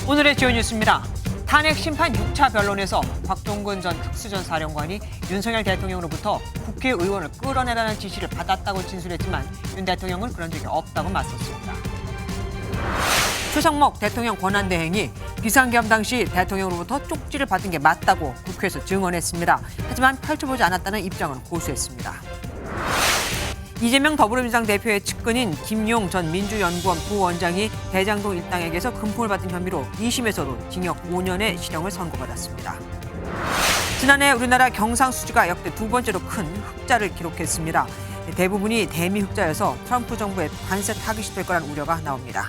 오늘의 주요 뉴스입니다. 탄핵 심판 6차 변론에서 곽종근 전 특수전사령관이 윤석열 대통령으로부터 국회의원을 끌어내라는 지시를 받았다고 진술했지만 윤 대통령은 그런 적이 없다고 맞섰습니다. 최상목 대통령 권한대행이 비상계엄 당시 대통령으로부터 쪽지를 받은 게 맞다고 국회에서 증언했습니다. 하지만 펼쳐보지 않았다는 입장을 고수했습니다. 이재명 더불어민주당 대표의 측근인 김용 전 민주연구원 부원장이 대장동 일당에게서 금품을 받은 혐의로 2심에서도 징역 5년의 실형을 선고받았습니다. 지난해 우리나라 경상수지가 역대 두 번째로 큰 흑자를 기록했습니다. 대부분이 대미 흑자여서 트럼프 정부의 관세 타깃이 될 거란 우려가 나옵니다.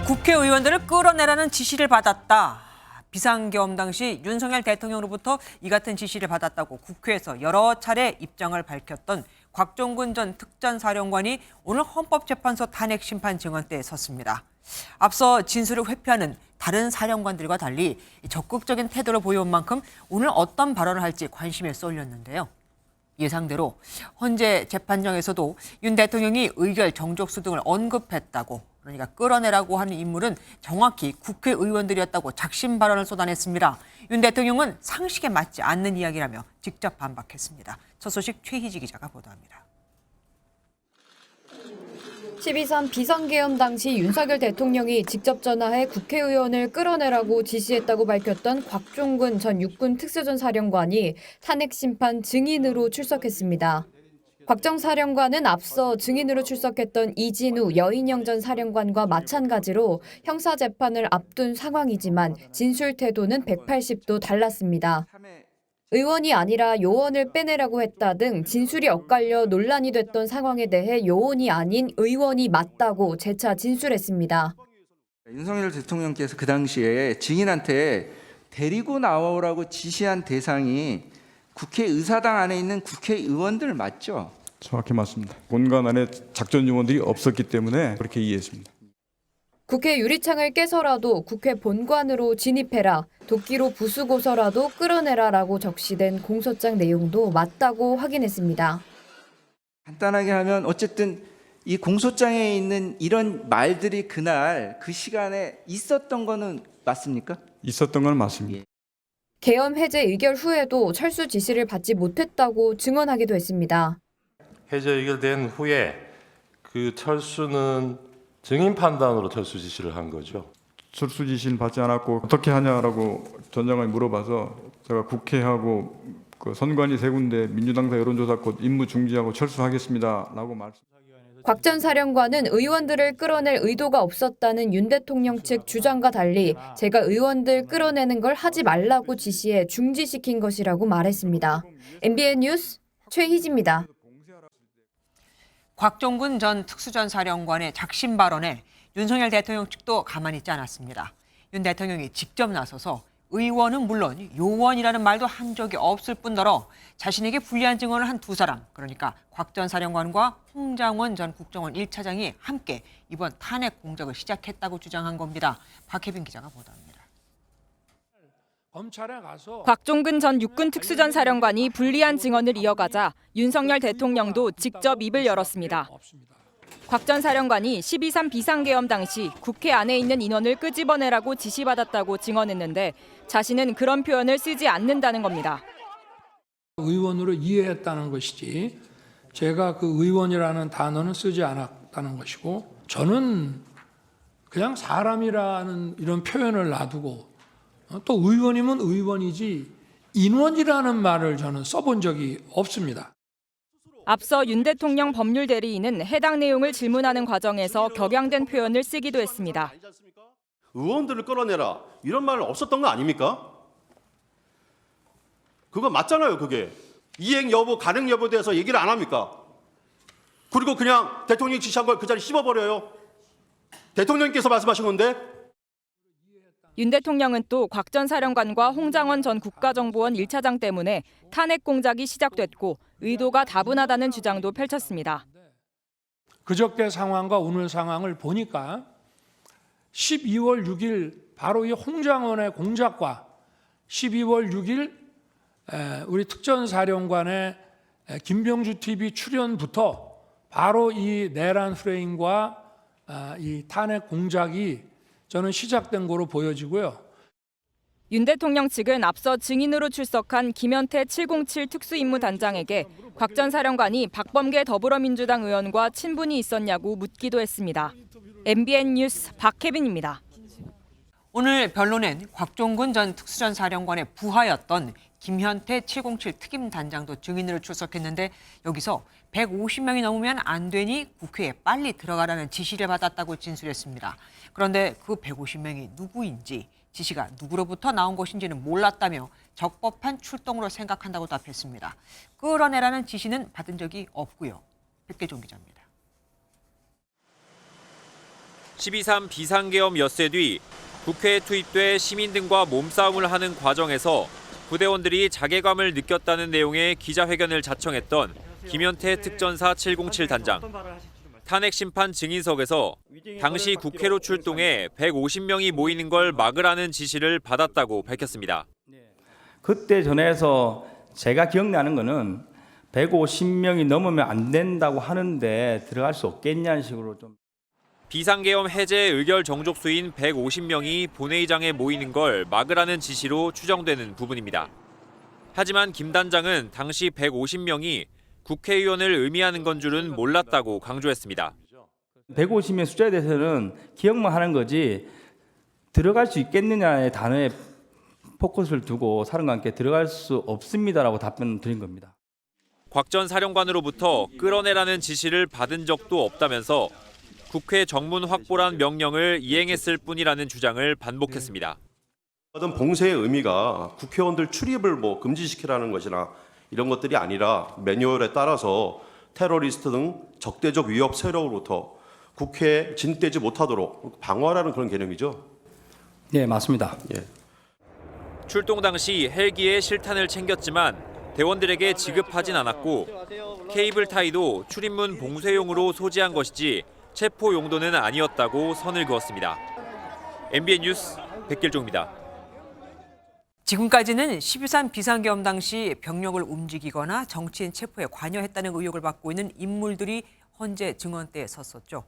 국회의원들을 끌어내라는 지시를 받았다. 비상계엄 당시 윤석열 대통령으로부터 이 같은 지시를 받았다고 국회에서 여러 차례 입장을 밝혔던 곽종근 전 특전사령관이 오늘 헌법재판소 탄핵 심판 증언대에 섰습니다. 앞서 진술을 회피하는 다른 사령관들과 달리 적극적인 태도를 보여온 만큼 오늘 어떤 발언을 할지 관심에 쏠렸는데요. 예상대로 헌재 재판정에서도 윤 대통령이 의결 정족수 등을 언급했다고, 그러니까 끌어내라고 하는 인물은 정확히 국회의원들이었다고 작심 발언을 쏟아냈습니다. 윤 대통령은 상식에 맞지 않는 이야기라며 직접 반박했습니다. 첫 소식 최희지 기자가 보도합니다. 12.3 비상계엄 당시 윤석열 대통령이 직접 전화해 국회의원을 끌어내라고 지시했다고 밝혔던 곽종근 전 육군 특수전 사령관이 탄핵 심판 증인으로 출석했습니다. 곽 전 사령관은 앞서 증인으로 출석했던 이진우 여인영 전 사령관과 마찬가지로 형사재판을 앞둔 상황이지만 진술 태도는 180도 달랐습니다. 의원이 아니라 요원을 빼내라고 했다 등 진술이 엇갈려 논란이 됐던 상황에 대해 요원이 아닌 의원이 맞다고 재차 진술했습니다. 윤석열 대통령께서 그 당시에 증인한테 데리고 나오라고 지시한 대상이 국회의사당 안에 있는 국회의원들 맞죠? 정확히 맞습니다. 본관 안에 작전 요원들이 없었기 때문에 그렇게 이해했습니다. 국회 유리창을 깨서라도 국회 본관으로 진입해라, 도끼로 부수고서라도 끌어내라라고 적시된 공소장 내용도 맞다고 확인했습니다. 간단하게 하면 어쨌든 이 공소장에 있는 이런 말들이 그날 그 시간에 있었던 거는 맞습니까? 있었던 건 맞습니다. 계엄 해제 의결 후에도 철수 지시를 받지 못했다고 증언하기도 했습니다. 해제 의결된 후에 그 철수는 증인 판단으로 철수 지시를 한 거죠. 철수 지시는 받지 않았고 어떻게 하냐라고 전 장관이 물어봐서 제가 국회하고 그 선관위 세 군데 민주당사 여론조사 곧 임무 중지하고 철수하겠습니다라고 말씀. 곽 전 사령관은 의원들을 끌어낼 의도가 없었다는 윤 대통령 측 주장과 달리 제가 의원들 끌어내는 걸 하지 말라고 지시해 중지시킨 것이라고 말했습니다. MBN 뉴스 최희지입니다. 곽종근 전 특수전사령관의 작심 발언에 윤석열 대통령 측도 가만히 있지 않았습니다. 윤 대통령이 직접 나서서 의원은 물론 요원이라는 말도 한 적이 없을 뿐더러 자신에게 불리한 증언을 한 두 사람, 그러니까 곽 전 사령관과 홍장원 전 국정원 1차장이 함께 이번 탄핵 공작을 시작했다고 주장한 겁니다. 박혜빈 기자가 보도합니다. 곽종근 전 육군 특수전 사령관이 불리한 증언을 이어가자 윤석열 대통령도 직접 입을 열었습니다. 곽 전 사령관이 12.3 비상계엄 당시 국회 안에 있는 인원을 끄집어내라고 지시받았다고 증언했는데 자신은 그런 표현을 쓰지 않는다는 겁니다. 의원으로 이해했다는 것이지 제가 그 의원이라는 단어는 쓰지 않았다는 것이고, 저는 그냥 사람이라는 이런 표현을 놔두고 또 의원이면 의원이지 인원이라는 말을 저는 써본 적이 없습니다. 앞서 윤 대통령 법률 대리인은 해당 내용을 질문하는 과정에서 격양된 표현을 쓰기도 했습니다. 의원들을 끌어내라 이런 말은 없었던 거 아닙니까? 그거 맞잖아요. 그게 이행 여부 가능 여부에 대해서 얘기를 안 합니까? 그리고 그냥 대통령이 지시한 걸 그 자리 씹어버려요. 대통령께서 말씀하신 건데. 윤 대통령은 또 곽 전 사령관과 홍장원 전 국가정보원 1차장 때문에 탄핵 공작이 시작됐고 의도가 다분하다는 주장도 펼쳤습니다. 그저께 상황과 오늘 상황을 보니까 12월 6일 바로 이 홍장원의 공작과 12월 6일 우리 특전사령관의 김병주 TV 출연부터 바로 이 내란 프레임과 이 탄핵 공작이 저는 시작된 거로 보여지고요. 윤 대통령 측은 앞서 증인으로 출석한 김현태 707 특수임무단장에게 곽 전 사령관이 박범계 더불어민주당 의원과 친분이 있었냐고 묻기도 했습니다. MBN 뉴스 박혜빈입니다. 오늘 변론엔 곽종근 전 특수전 사령관의 부하였던 김현태 707 특임단장도 증인으로 출석했는데 여기서 150명이 넘으면 안 되니 국회에 빨리 들어가라는 지시를 받았다고 진술했습니다. 그런데 그 150명이 누구인지 지시가 누구로부터 나온 것인지는 몰랐다며 적법한 출동으로 생각한다고 답했습니다. 끌어내라는 지시는 받은 적이 없고요. 백대종 기자입니다. 12.3 비상계엄 엿새 뒤 국회에 투입돼 시민 등과 몸싸움을 하는 과정에서 부대원들이 자괴감을 느꼈다는 내용의 기자회견을 자청했던 김현태 특전사 707 단장. 탄핵 심판 증인석에서 당시 국회로 출동해 150명이 모이는 걸 막으라는 지시를 받았다고 밝혔습니다. 그때 전에서 제가 기억나는 거는 150명이 넘으면 안 된다고 하는데 들어갈 수 없겠냐는 식으로 좀. 비상계엄 해제 의결 정족수인 150명이 본회의장에 모이는 걸 막으라는 지시로 추정되는 부분입니다. 하지만 김 단장은 당시 150명이 국회의원을 의미하는 건 줄은 몰랐다고 강조했습니다. 150명 숫자에 대해서는 기억만 하는 거지 들어갈 수 있겠느냐의 단어에 포커스를 두고 사령관께 들어갈 수 없습니다라고 답변 드린 겁니다. 곽 전 사령관으로부터 끌어내라는 지시를 받은 적도 없다면서 국회 정문 확보란 명령을 이행했을 뿐이라는 주장을 반복했습니다. 어떤 봉쇄의 의미가 국회의원들 출입을 금지시키라는 것이나 이런 것들이 아니라 매뉴얼에 따라서 테러리스트 등 적대적 위협 세력으로부터 국회에 진입되지 못하도록 방어하라는 그런 개념이죠. 네, 맞습니다. 예. 출동 당시 헬기에 실탄을 챙겼지만 대원들에게 지급하진 않았고 케이블 타이도 출입문 봉쇄용으로 소지한 것이지 체포 용도는 아니었다고 선을 그었습니다. MBN 뉴스 백길종입니다. 지금까지는 12.3 비상계엄 당시 병력을 움직이거나 정치인 체포에 관여했다는 의혹을 받고 있는 인물들이 헌재 증언대에 섰었죠.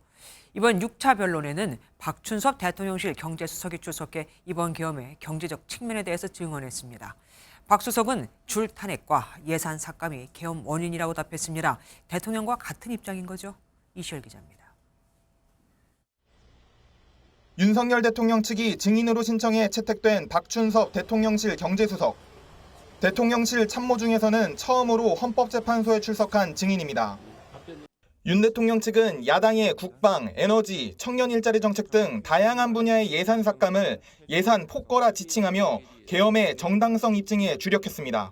이번 6차 변론에는 박춘섭 대통령실 경제수석이 출석해 이번 계엄의 경제적 측면에 대해서 증언했습니다. 박 수석은 줄 탄핵과 예산 삭감이 계엄 원인이라고 답했습니다. 대통령과 같은 입장인 거죠? 이시열 기자입니다. 윤석열 대통령 측이 증인으로 신청해 채택된 박춘섭 대통령실 경제수석. 대통령실 참모 중에서는 처음으로 헌법재판소에 출석한 증인입니다. 윤 대통령 측은 야당의 국방, 에너지, 청년 일자리 정책 등 다양한 분야의 예산 삭감을 예산 폭거라 지칭하며 계엄의 정당성 입증에 주력했습니다.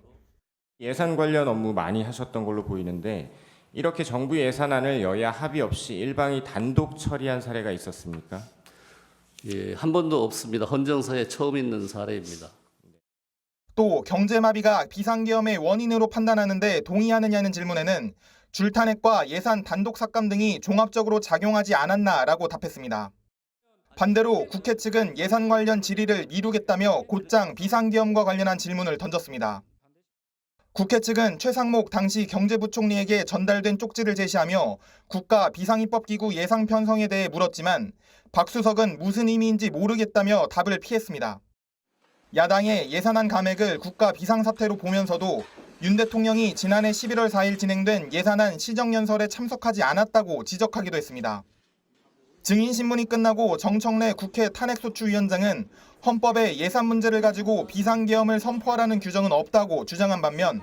예산 관련 업무 많이 하셨던 걸로 보이는데 이렇게 정부 예산안을 여야 합의 없이 일방이 단독 처리한 사례가 있었습니까? 예, 한 번도 없습니다. 헌정사에 처음 있는 사례입니다. 또 경제마비가 비상계엄의 원인으로 판단하는데 동의하느냐는 질문에는 줄탄핵과 예산 단독 삭감 등이 종합적으로 작용하지 않았나라고 답했습니다. 반대로 국회 측은 예산 관련 질의를 미루겠다며 곧장 비상계엄과 관련한 질문을 던졌습니다. 국회 측은 최상목 당시 경제부총리에게 전달된 쪽지를 제시하며 국가 비상입법기구 예상 편성에 대해 물었지만 박 수석은 무슨 의미인지 모르겠다며 답을 피했습니다. 야당의 예산안 감액을 국가 비상사태로 보면서도 윤 대통령이 지난해 11월 4일 진행된 예산안 시정연설에 참석하지 않았다고 지적하기도 했습니다. 증인신문이 끝나고 정청래 국회 탄핵소추위원장은 헌법에 예산 문제를 가지고 비상계엄을 선포하라는 규정은 없다고 주장한 반면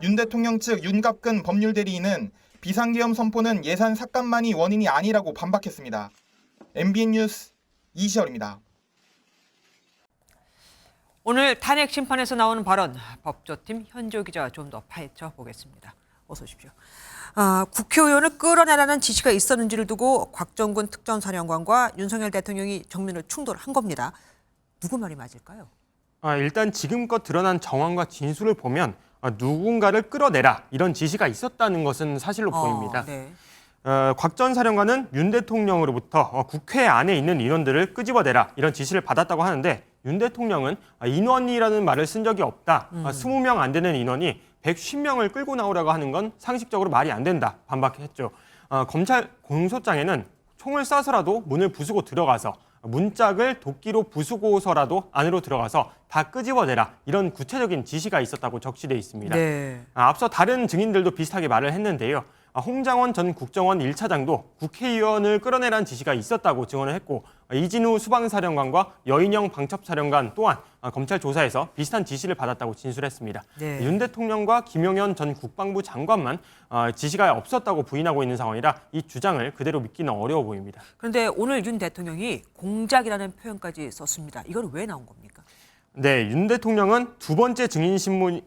윤 대통령 측 윤갑근 법률대리인은 비상계엄 선포는 예산 삭감만이 원인이 아니라고 반박했습니다. MBN 뉴스 이시열입니다. 오늘 탄핵 심판에서 나오는 발언, 법조팀 현조 기자와 좀 더 파헤쳐 보겠습니다. 어서 오십시오. 국회의원을 끌어내라는 지시가 있었는지를 두고 곽종근 특전사령관과 윤석열 대통령이 정면으로 충돌한 겁니다. 누구 말이 맞을까요? 일단 지금껏 드러난 정황과 진술을 보면 누군가를 끌어내라 이런 지시가 있었다는 것은 사실로 보입니다. 네. 곽 전 사령관은 윤 대통령으로부터 국회 안에 있는 인원들을 끄집어내라 이런 지시를 받았다고 하는데 윤 대통령은 인원이라는 말을 쓴 적이 없다. 20명 안 되는 인원이 150명을 끌고 나오라고 하는 건 상식적으로 말이 안 된다 반박했죠. 검찰 공소장에는 총을 쏴서라도 문을 부수고 들어가서 문짝을 도끼로 부수고서라도 안으로 들어가서 다 끄집어내라 이런 구체적인 지시가 있었다고 적시돼 있습니다. 네. 앞서 다른 증인들도 비슷하게 말을 했는데요. 홍장원 전 국정원 1차장도 국회의원을 끌어내라는 지시가 있었다고 증언을 했고 이진우 수방사령관과 여인영 방첩사령관 또한 검찰 조사에서 비슷한 지시를 받았다고 진술했습니다. 네. 윤 대통령과 김용현 전 국방부 장관만 지시가 없었다고 부인하고 있는 상황이라 이 주장을 그대로 믿기는 어려워 보입니다. 그런데 오늘 윤 대통령이 공작이라는 표현까지 썼습니다. 이건 왜 나온 겁니까? 네, 윤 대통령은 두 번째 증인 신문이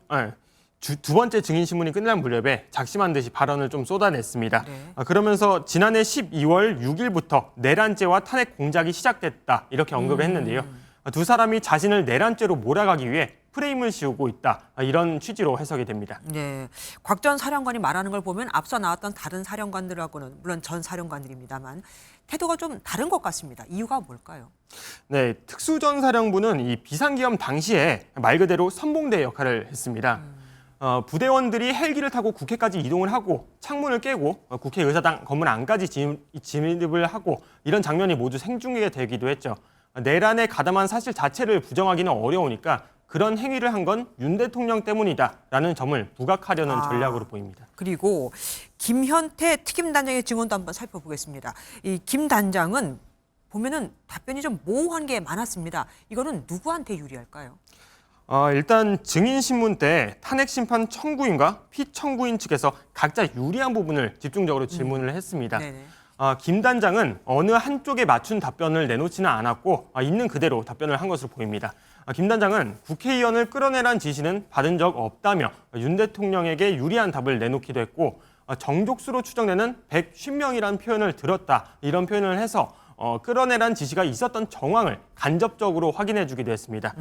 끝날 무렵에 작심한 듯이 발언을 좀 쏟아냈습니다. 네. 그러면서 지난해 12월 6일부터 내란죄와 탄핵 공작이 시작됐다 이렇게 언급을 했는데요. 두 사람이 자신을 내란죄로 몰아가기 위해 프레임을 씌우고 있다 이런 취지로 해석이 됩니다. 네, 곽 전 사령관이 말하는 걸 보면 앞서 나왔던 다른 사령관들하고는 물론 전 사령관들입니다만 태도가 좀 다른 것 같습니다. 이유가 뭘까요? 네, 특수전사령부는 이 비상기염 당시에 말 그대로 선봉대 역할을 했습니다. 부대원들이 헬기를 타고 국회까지 이동을 하고 창문을 깨고 국회의사당 건물 안까지 진입을 하고 이런 장면이 모두 생중계가 되기도 했죠. 내란에 가담한 사실 자체를 부정하기는 어려우니까 그런 행위를 한 건 윤 대통령 때문이다라는 점을 부각하려는 전략으로 보입니다. 그리고 김현태 특임단장의 증언도 한번 살펴보겠습니다. 이 김 단장은 보면은 답변이 좀 모호한 게 많았습니다. 이거는 누구한테 유리할까요? 일단 증인 신문 때 탄핵 심판 청구인과 피청구인 측에서 각자 유리한 부분을 집중적으로 질문을 했습니다. 네네. 김 단장은 어느 한쪽에 맞춘 답변을 내놓지는 않았고 있는 그대로 답변을 한 것으로 보입니다. 김 단장은 국회의원을 끌어내라는 지시는 받은 적 없다며 윤 대통령에게 유리한 답을 내놓기도 했고 정족수로 추정되는 150명이라는 표현을 들었다 이런 표현을 해서 끌어내라는 지시가 있었던 정황을 간접적으로 확인해 주기도 했습니다.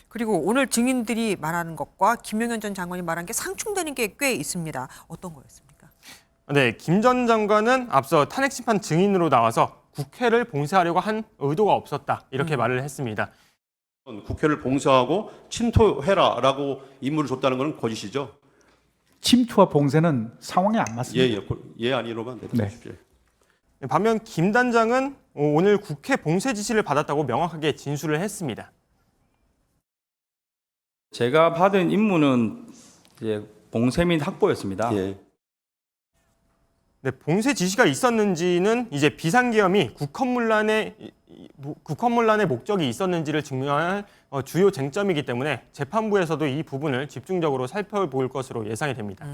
그리고 오늘 증인들이 말하는 것과 김용현 전 장관이 말한 게 상충되는 게 꽤 있습니다. 어떤 거였습니까? 네, 김 전 장관은 앞서 탄핵 심판 증인으로 나와서 국회를 봉쇄하려고 한 의도가 없었다 이렇게 말을 했습니다. 국회를 봉쇄하고 침투해라라고 임무를 줬다는 것은 거짓이죠. 침투와 봉쇄는 상황에 안 맞습니다. 예 아니로만 대답하십시오. 네. 반면 김 단장은 오늘 국회 봉쇄 지시를 받았다고 명확하게 진술을 했습니다. 제가 받은 임무는 이제 봉쇄 및 확보였습니다. 예. 네, 봉쇄 지시가 있었는지는 이제 비상계엄이 국헌문란의 목적이 있었는지를 증명할 주요 쟁점이기 때문에 재판부에서도 이 부분을 집중적으로 살펴볼 것으로 예상이 됩니다.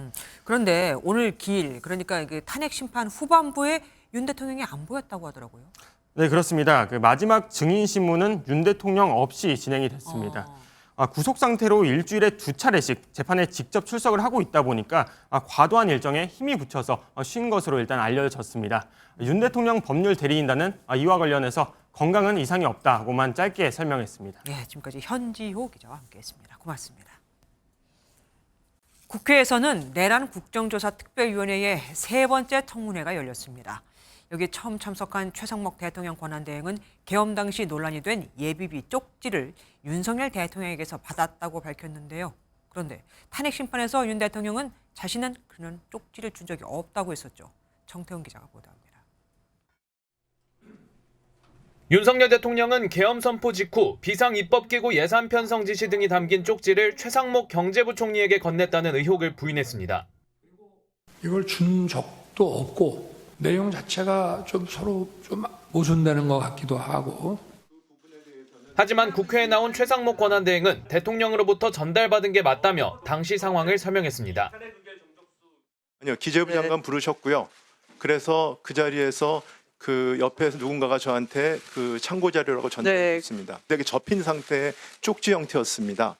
그런데 오늘 기일, 그러니까 탄핵 심판 후반부에 윤 대통령이 안 보였다고 하더라고요. 네, 그렇습니다. 그 마지막 증인 신문은 윤 대통령 없이 진행이 됐습니다. 구속 상태로 일주일에 2차례씩 재판에 직접 출석을 하고 있다 보니까 과도한 일정에 힘이 붙여서 쉰 것으로 일단 알려졌습니다. 윤 대통령 법률 대리인단은 이와 관련해서 건강은 이상이 없다고만 짧게 설명했습니다. 네, 지금까지 현지호 기자와 함께했습니다. 고맙습니다. 국회에서는 내란 국정조사 특별위원회의 세 번째 청문회가 열렸습니다. 여기 처음 참석한 최상목 대통령 권한대행은 계엄 당시 논란이 된 예비비 쪽지를 윤석열 대통령에게서 받았다고 밝혔는데요. 그런데 탄핵 심판에서 윤 대통령은 자신은 그런 쪽지를 준 적이 없다고 했었죠. 정태훈 기자가 보도합니다. 윤석열 대통령은 계엄 선포 직후 비상입법기구 예산 편성 지시 등이 담긴 쪽지를 최상목 경제부총리에게 건넸다는 의혹을 부인했습니다. 이걸 준 적도 없고 내용 자체가 좀 서로 좀 모순되는 것 같기도 하고. 하지만 국회에 나온 최상목 권한대행은 대통령으로부터 전달받은 게 맞다며 당시 상황을 설명했습니다. 아니요, 기재부 장관 부르셨고요. 그래서 그 자리에서 그 옆에서 누군가가 저한테 그 참고 자료라고 전달했습니다. 되게 접힌 상태의 쪽지 형태였습니다.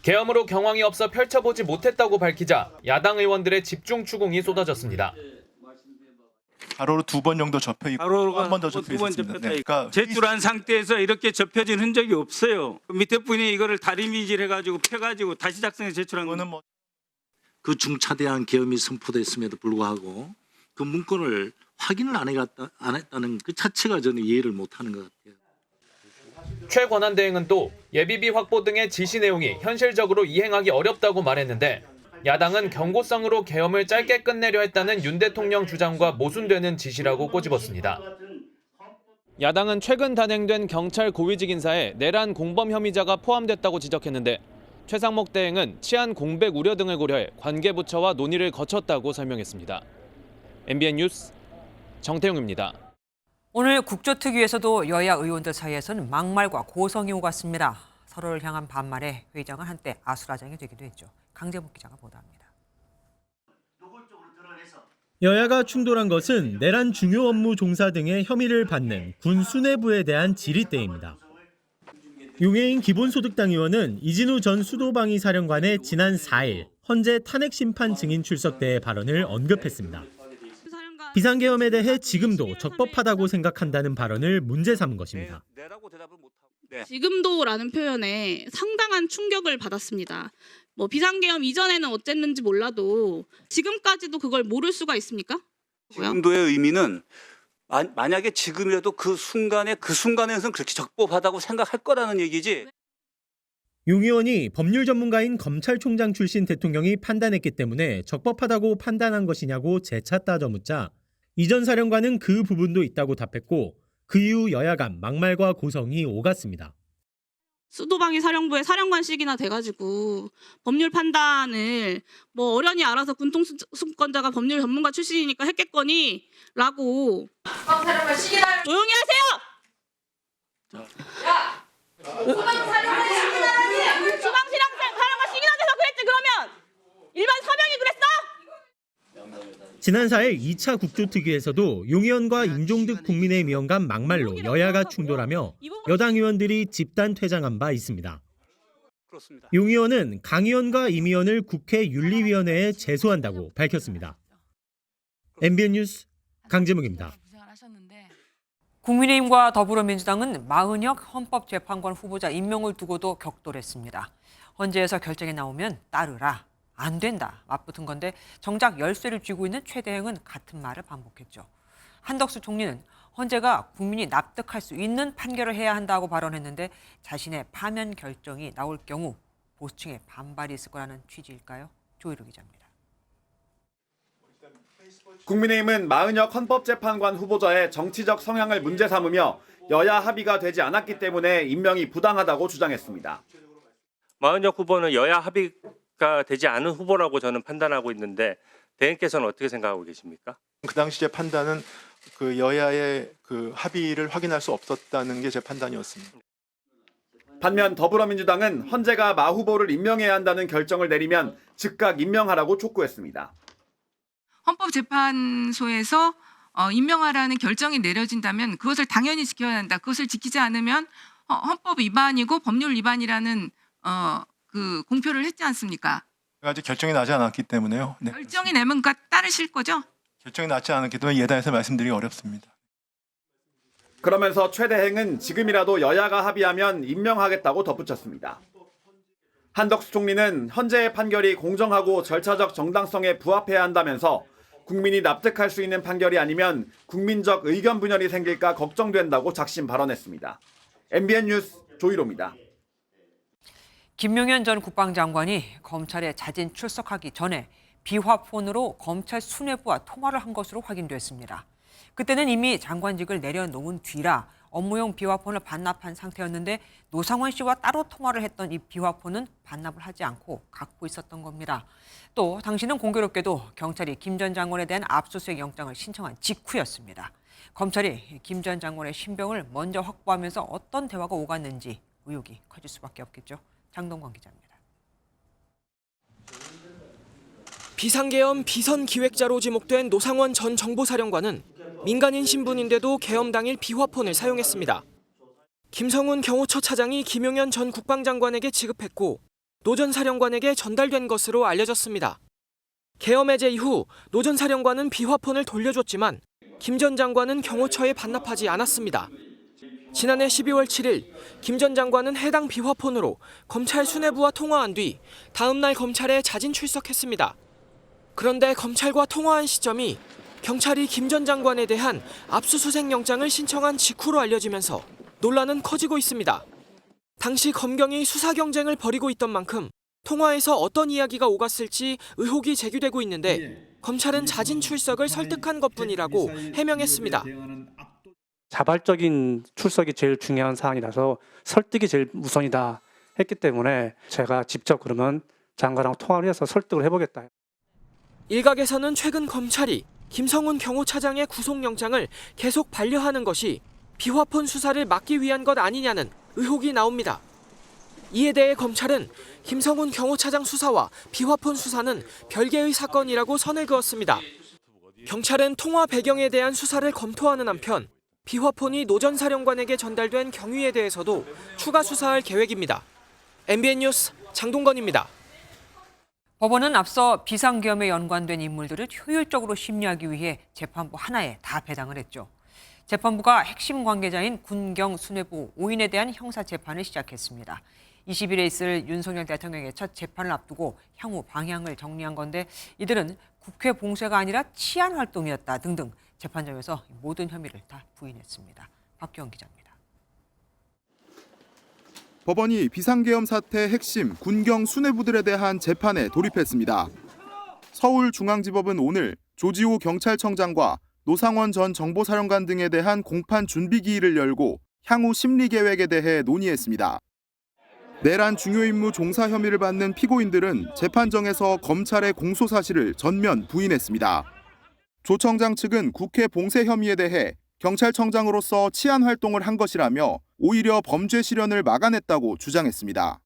계엄으로 경황이 없어 펼쳐보지 못했다고 밝히자 야당 의원들의 집중 추궁이 쏟아졌습니다. 가로로 2번 정도 접혀 있고 한 번 더 접혀 있습니다. 그러니까 제출한 상태에서 이렇게 접혀진 흔적이 없어요. 밑에 분이 이거를 다리미질 해가지고 펴가지고 다시 작성해 제출한 거는 그 중차대한 계엄이 선포됐음에도 불구하고 그 문건을 확인을 안 했다는 그 자체가 저는 이해를 못하는 것 같아요. 최 권한대행은 또 예비비 확보 등의 지시 내용이 현실적으로 이행하기 어렵다고 말했는데 야당은 경고성으로 계엄을 짧게 끝내려 했다는 윤 대통령 주장과 모순되는 지시라고 꼬집었습니다. 야당은 최근 단행된 경찰 고위직 인사에 내란 공범 혐의자가 포함됐다고 지적했는데 최상목 대행은 치안 공백 우려 등을 고려해 관계부처와 논의를 거쳤다고 설명했습니다. MBN 뉴스 정태용입니다. 오늘 국조특위에서도 여야 의원들 사이에서는 막말과 고성이 오갔습니다. 서로를 향한 반말에 회의장은 한때 아수라장이 되기도 했죠. 강재복 기자가 보도합니다. 여야가 충돌한 것은 내란 중요 업무 종사 등의 혐의를 받는 군 수뇌부에 대한 질의대입니다. 용해인 기본소득당 의원은 이진우 전 수도방위 사령관의 지난 4일 헌재 탄핵 심판 증인 출석 때의 발언을 언급했습니다. 비상계엄에 대해 지금도 적법하다고 생각한다는 발언을 문제 삼은 것입니다. 지금도라는 표현에 상당한 충격을 받았습니다. 비상계엄 이전에는 어쨌는지 몰라도 지금까지도 그걸 모를 수가 있습니까? 지금도의 의미는 만약에 지금이라도 그 순간에서는 그렇게 적법하다고 생각할 거라는 얘기지. 용 의원이 법률 전문가인 검찰총장 출신 대통령이 판단했기 때문에 적법하다고 판단한 것이냐고 재차 따져묻자 이전 사령관은 그 부분도 있다고 답했고 그 이후 여야 간 막말과 고성이 오갔습니다. 수도방위 사령부의 사령관식이나 돼가지고 법률 판단을 어련히 알아서 군통수권자가 법률 전문가 출신이니까 했겠거니 라고 조용히 하세요! 주방사령관 시기나 돼서 그랬지 그러면! 일반 서명이 그랬어? 지난 4일 2차 국조특위에서도 용 의원과 임종득 국민의힘 의원 간 막말로 여야가 충돌하며 여당 의원들이 집단 퇴장한 바 있습니다. 용 의원은 강 의원과 임 의원을 국회 윤리위원회에 제소한다고 밝혔습니다. MBN 뉴스 강재묵입니다. 국민의힘과 더불어민주당은 마은혁 헌법재판관 후보자 임명을 두고도 격돌했습니다. 헌재에서 결정이 나오면 따르라. 안 된다. 맞붙은 건데 정작 열쇠를 쥐고 있는 최 대행은 같은 말을 반복했죠. 한덕수 총리는 헌재가 국민이 납득할 수 있는 판결을 해야 한다고 발언했는데 자신의 파면 결정이 나올 경우 보수층의 반발이 있을 거라는 취지일까요? 조희루 기자입니다. 국민의힘은 마은혁 헌법재판관 후보자의 정치적 성향을 문제 삼으며 여야 합의가 되지 않았기 때문에 임명이 부당하다고 주장했습니다. 마은혁 후보는 여야 합의가 되지 않은 후보라고 저는 판단하고 있는데 대행께서는 어떻게 생각하고 계십니까? 그 당시의 판단은 그 여야의 그 합의를 확인할 수 없었다는 게 제 판단이었습니다. 반면 더불어민주당은 헌재가 마 후보를 임명해야 한다는 결정을 내리면 즉각 임명하라고 촉구했습니다. 헌법재판소에서 임명하라는 결정이 내려진다면 그것을 당연히 지켜야 한다. 그것을 지키지 않으면 헌법 위반이고 법률 위반이라는 그 공표를 했지 않습니까? 아직 결정이 나지 않았기 때문에요. 네. 결정이 내면 따르실 거죠? 결정이 나지 않았기 때문에 예단해서 말씀드리기 어렵습니다. 그러면서 최 대행은 지금이라도 여야가 합의하면 임명하겠다고 덧붙였습니다. 한덕수 총리는 헌재의 판결이 공정하고 절차적 정당성에 부합해야 한다면서 국민이 납득할 수 있는 판결이 아니면 국민적 의견 분열이 생길까 걱정된다고 작심 발언했습니다. MBN 뉴스 조희로입니다. 김용현 전 국방장관이 검찰에 자진 출석하기 전에 비화폰으로 검찰 수뇌부와 통화를 한 것으로 확인됐습니다. 그때는 이미 장관직을 내려놓은 뒤라 업무용 비화폰을 반납한 상태였는데 노상원 씨와 따로 통화를 했던 이 비화폰은 반납을 하지 않고 갖고 있었던 겁니다. 또 당시는 공교롭게도 경찰이 김 전 장관에 대한 압수수색 영장을 신청한 직후였습니다. 검찰이 김 전 장관의 신병을 먼저 확보하면서 어떤 대화가 오갔는지 의혹이 커질 수밖에 없겠죠. 장동건 기자입니다. 비상계엄 비선기획자로 지목된 노상원 전 정보사령관은 민간인 신분인데도 계엄 당일 비화폰을 사용했습니다. 김성훈 경호처 차장이 김용현 전 국방장관에게 지급했고 노 전 사령관에게 전달된 것으로 알려졌습니다. 계엄 해제 이후 노 전 사령관은 비화폰을 돌려줬지만 김 전 장관은 경호처에 반납하지 않았습니다. 지난해 12월 7일 김 전 장관은 해당 비화폰으로 검찰 수뇌부와 통화한 뒤 다음 날 검찰에 자진 출석했습니다. 그런데 검찰과 통화한 시점이 경찰이 김 전 장관에 대한 압수수색 영장을 신청한 직후로 알려지면서 논란은 커지고 있습니다. 당시 검경이 수사 경쟁을 벌이고 있던 만큼 통화에서 어떤 이야기가 오갔을지 의혹이 제기되고 있는데 검찰은 자진 출석을 설득한 것뿐이라고 해명했습니다. 자발적인 출석이 제일 중요한 사안이라서 설득이 제일 우선이다 했기 때문에 제가 직접 그러면 장관하고 통화를 해서 설득을 해보겠다. 일각에서는 최근 검찰이 김성훈 경호차장의 구속영장을 계속 반려하는 것이 비화폰 수사를 막기 위한 것 아니냐는 의혹이 나옵니다. 이에 대해 검찰은 김성훈 경호차장 수사와 비화폰 수사는 별개의 사건이라고 선을 그었습니다. 경찰은 통화 배경에 대한 수사를 검토하는 한편 비화폰이 노 전 사령관에게 전달된 경위에 대해서도 추가 수사할 계획입니다. MBN 뉴스 장동건입니다. 법원은 앞서 비상계엄에 연관된 인물들을 효율적으로 심리하기 위해 재판부 하나에 다 배당을 했죠. 재판부가 핵심 관계자인 군경 수뇌부 5인에 대한 형사 재판을 시작했습니다. 20일에 있을 윤석열 대통령의 첫 재판을 앞두고 향후 방향을 정리한 건데 이들은 국회 봉쇄가 아니라 치안 활동이었다 등등 재판정에서 모든 혐의를 다 부인했습니다. 박기영 기자입니다. 법원이 비상계엄 사태 핵심 군경 수뇌부들에 대한 재판에 돌입했습니다. 서울중앙지법은 오늘 조지호 경찰청장과 노상원 전 정보사령관 등에 대한 공판 준비기일을 열고 향후 심리 계획에 대해 논의했습니다. 내란 중요 임무 종사 혐의를 받는 피고인들은 재판정에서 검찰의 공소 사실을 전면 부인했습니다. 조 청장 측은 국회 봉쇄 혐의에 대해 경찰청장으로서 치안 활동을 한 것이라며 오히려 범죄 실현을 막아냈다고 주장했습니다.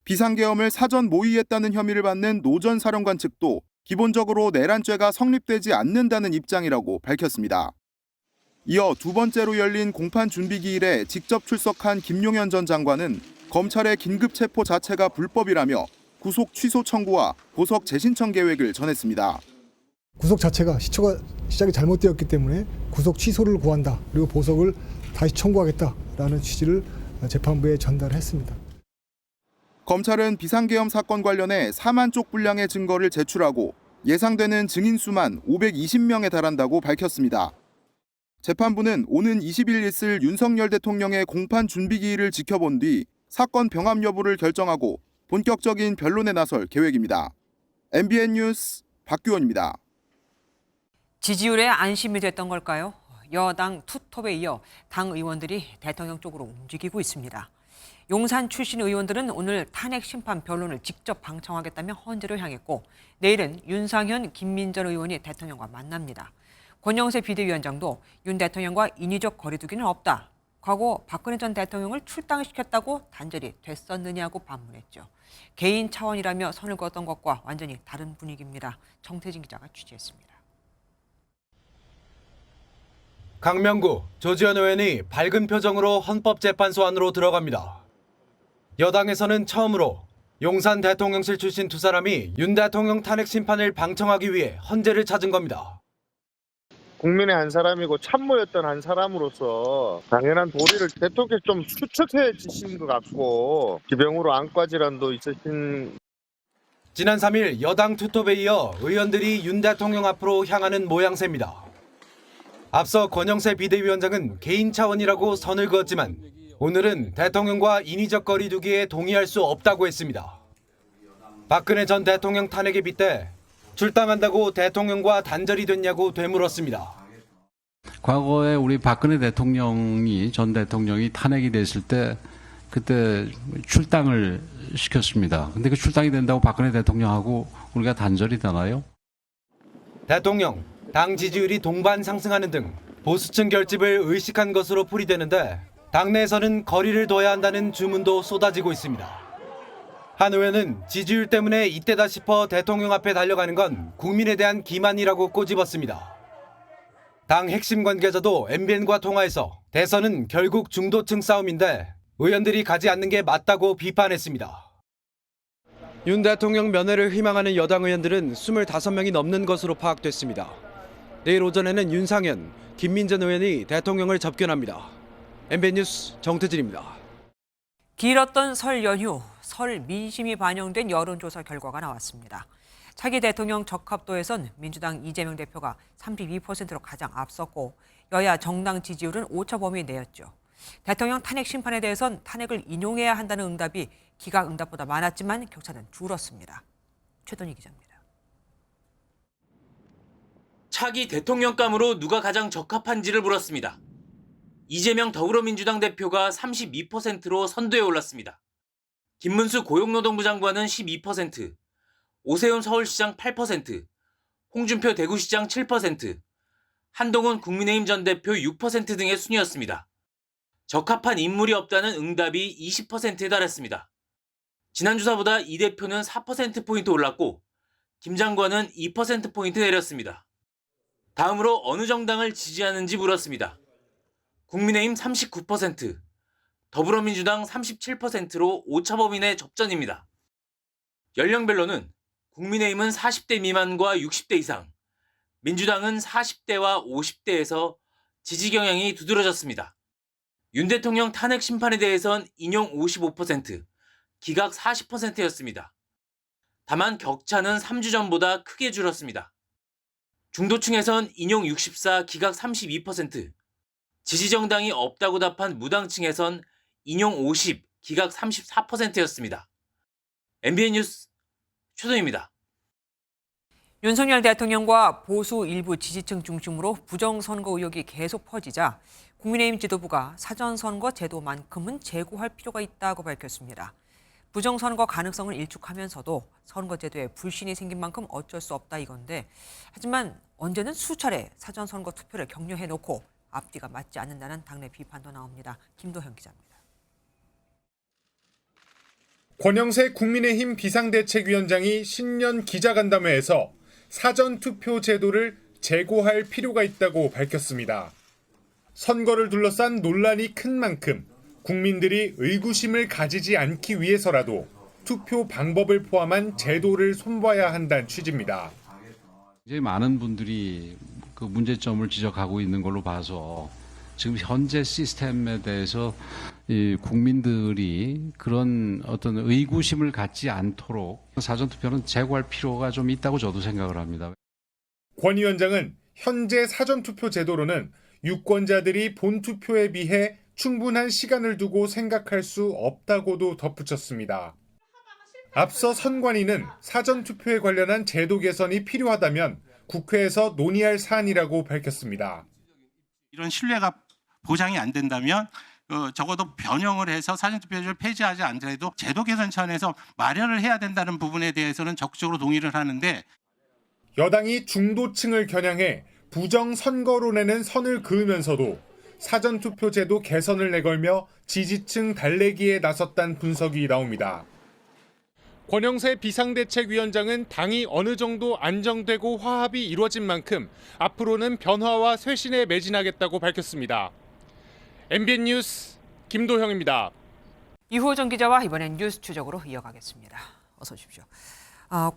비상계엄을 사전 모의했다는 혐의를 받는 노 전 사령관 측도 기본적으로 내란죄가 성립되지 않는다는 입장이라고 밝혔습니다. 이어 두 번째로 열린 공판 준비기일에 직접 출석한 김용현 전 장관은 검찰의 긴급 체포 자체가 불법이라며 구속 취소 청구와 보석 재신청 계획을 전했습니다. 구속 자체가 시작이 잘못되었기 때문에 구속 취소를 구한다. 그리고 보석을 다시 청구하겠다라는 취지를 재판부에 전달했습니다. 검찰은 비상계엄 사건 관련해 4만 쪽 분량의 증거를 제출하고 예상되는 증인 수만 520명에 달한다고 밝혔습니다. 재판부는 오는 20일 있을 윤석열 대통령의 공판 준비기일을 지켜본 뒤 사건 병합 여부를 결정하고 본격적인 변론에 나설 계획입니다. MBN 뉴스 박규원입니다. 지지율에 안심이 됐던 걸까요? 여당 투톱에 이어 당 의원들이 대통령 쪽으로 움직이고 있습니다. 용산 출신 의원들은 오늘 탄핵 심판 변론을 직접 방청하겠다며 헌재로 향했고 내일은 윤상현, 김민전 의원이 대통령과 만납니다. 권영세 비대위원장도 윤 대통령과 인위적 거리두기는 없다. 과거 박근혜 전 대통령을 출당시켰다고 단절이 됐었느냐고 반문했죠. 개인 차원이라며 선을 그었던 것과 완전히 다른 분위기입니다. 정태진 기자가 취재했습니다. 강명구, 조지현 의원이 밝은 표정으로 헌법재판소 안으로 들어갑니다. 여당에서는 처음으로 용산 대통령실 출신 두 사람이 윤 대통령 탄핵 심판을 방청하기 위해 헌재를 찾은 겁니다. 국민의 한 사람이고 참모였던 한 사람으로서 당연한 도리를 대통령 좀 수축해 주신 것 같고 기병으로 안과 질환도 있으신. 지난 3일 여당 투톱에 이어 의원들이 윤 대통령 앞으로 향하는 모양새입니다. 앞서 권영세 비대위원장은 개인 차원이라고 선을 그었지만 오늘은 대통령과 인위적 거리두기에 동의할 수 없다고 했습니다. 박근혜 전 대통령 탄핵에 빗대 출당한다고 대통령과 단절이 됐냐고 되물었습니다. 과거에 우리 박근혜 전 대통령이 탄핵이 됐을 때 그때 출당을 시켰습니다. 근데 그 출당이 된다고 박근혜 대통령하고 우리가 단절이 되나요? 대통령, 당 지지율이 동반 상승하는 등 보수층 결집을 의식한 것으로 풀이되는데 당내에서는 거리를 둬야 한다는 주문도 쏟아지고 있습니다. 한 의원은 지지율 때문에 이때다 싶어 대통령 앞에 달려가는 건 국민에 대한 기만이라고 꼬집었습니다. 당 핵심 관계자도 MBN과 통화해서 대선은 결국 중도층 싸움인데 의원들이 가지 않는 게 맞다고 비판했습니다. 윤 대통령 면회를 희망하는 여당 의원들은 25명이 넘는 것으로 파악됐습니다. 내일 오전에는 윤상현, 김민전 의원이 대통령을 접견합니다. MBN 뉴스 정태진입니다. 길었던 설 연휴, 설 민심이 반영된 여론조사 결과가 나왔습니다. 차기 대통령 적합도에선 민주당 이재명 대표가 32%로 가장 앞섰고 여야 정당 지지율은 오차 범위 내였죠. 대통령 탄핵 심판에 대해선 탄핵을 인용해야 한다는 응답이 기각 응답보다 많았지만 격차는 줄었습니다. 최동희 기자입니다. 차기 대통령감으로 누가 가장 적합한지를 물었습니다. 이재명 더불어민주당 대표가 32%로 선두에 올랐습니다. 김문수 고용노동부 장관은 12%, 오세훈 서울시장 8%, 홍준표 대구시장 7%, 한동훈 국민의힘 전 대표 6% 등의 순이었습니다. 적합한 인물이 없다는 응답이 20%에 달했습니다. 지난 주사보다 이 대표는 4%포인트 올랐고 김 장관은 2%포인트 내렸습니다. 다음으로 어느 정당을 지지하는지 물었습니다. 국민의힘 39%, 더불어민주당 37%로 오차범위 접전입니다. 연령별로는 국민의힘은 40대 미만과 60대 이상, 민주당은 40대와 50대에서 지지 경향이 두드러졌습니다. 윤 대통령 탄핵 심판에 대해선 인용 55%, 기각 40%였습니다. 다만 격차는 3주 전보다 크게 줄었습니다. 중도층에선 인용 64, 기각 32%, 지지 정당이 없다고 답한 무당층에선 인용 50, 기각 34%였습니다. MBN 뉴스 최동입니다. 윤석열 대통령과 보수 일부 지지층 중심으로 부정선거 의혹이 계속 퍼지자 국민의힘 지도부가 사전선거 제도만큼은 재고할 필요가 있다고 밝혔습니다. 부정선거 가능성을 일축하면서도 선거제도에 불신이 생긴 만큼 어쩔 수 없다 이건데, 하지만 언제는 수차례 사전선거 투표를 격려해놓고 앞뒤가 맞지 않는다는 당내 비판도 나옵니다. 김도현 기자입니다. 권영세 국민의힘 비상대책위원장이 신년 기자간담회에서 사전투표 제도를 재고할 필요가 있다고 밝혔습니다. 선거를 둘러싼 논란이 큰 만큼 국민들이 의구심을 가지지 않기 위해서라도 투표 방법을 포함한 제도를 손봐야 한다는 취지입니다. 이제 많은 분들이 그 문제점을 지적하고 있는 걸로 봐서 지금 현재 시스템에 대해서 이 국민들이 그런 어떤 의구심을 갖지 않도록 사전투표는 재고할 필요가 좀 있다고 저도 생각을 합니다. 권 위원장은 현재 사전투표 제도로는 유권자들이 본투표에 비해 충분한 시간을 두고 생각할 수 없다고도 덧붙였습니다. 앞서 선관위는 사전투표에 관련한 제도 개선이 필요하다면 국회에서 논의할 사안이라고 밝혔습니다. 이런 신뢰가 보장이 안 된다면 적어도 변형을 해서 사전투표를 폐지하지 않더라도 제도 개선 차원에서 마련을 해야 된다는 부분에 대해서는 적극적으로 동의를 하는데, 여당이 중도층을 겨냥해 부정선거론에는 선을 그으면서도 사전투표 제도 개선을 내걸며 지지층 달래기에 나섰다는 분석이 나옵니다. 권영세 비상대책위원장은 당이 어느 정도 안정되고 화합이 이루어진 만큼 앞으로는 변화와 쇄신에 매진하겠다고 밝혔습니다. MBN 뉴스 김도형입니다. 이호정 기자와 이번엔 뉴스 추적으로 이어가겠습니다. 어서 오십시오.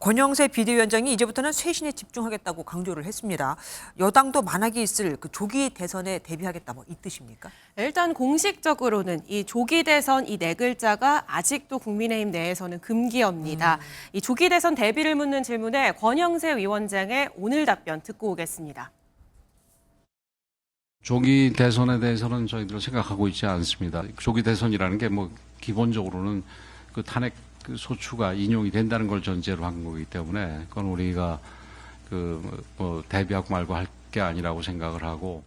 권영세 비대위원장이 이제부터는 쇄신에 집중하겠다고 강조를 했습니다. 여당도 만약에 있을 그 조기 대선에 대비하겠다 이 뜻입니까? 일단 공식적으로는 이 조기 대선 이 네 글자가 아직도 국민의힘 내에서는 금기어입니다. 이 조기 대선 대비를 묻는 질문에 권영세 위원장의 오늘 답변 듣고 오겠습니다. 조기 대선에 대해서는 저희들 생각하고 있지 않습니다. 조기 대선이라는 게 기본적으로는 그 탄핵 그 소추가 인용이 된다는 걸 전제로 한 거기 때문에 그건 우리가 대비하고 말고 할 게 아니라고 생각을 하고.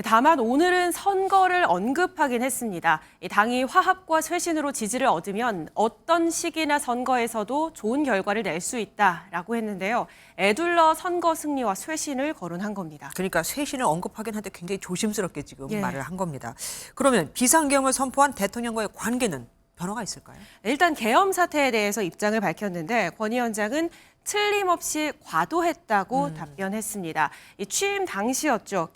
다만 오늘은 선거를 언급하긴 했습니다. 당이 화합과 쇄신으로 지지를 얻으면 어떤 시기나 선거에서도 좋은 결과를 낼 수 있다라고 했는데요. 애둘러 선거 승리와 쇄신을 거론한 겁니다. 그러니까 쇄신을 언급하긴 한데 굉장히 조심스럽게 지금 말을 한 겁니다. 그러면 비상계엄을 선포한 대통령과의 관계는 변화가 있을까요? 일단 계엄 사태에 대해서 입장을 밝혔는데 권 위원장은 틀림없이 과도했다고 답변했습니다. 이 취임 당시였죠.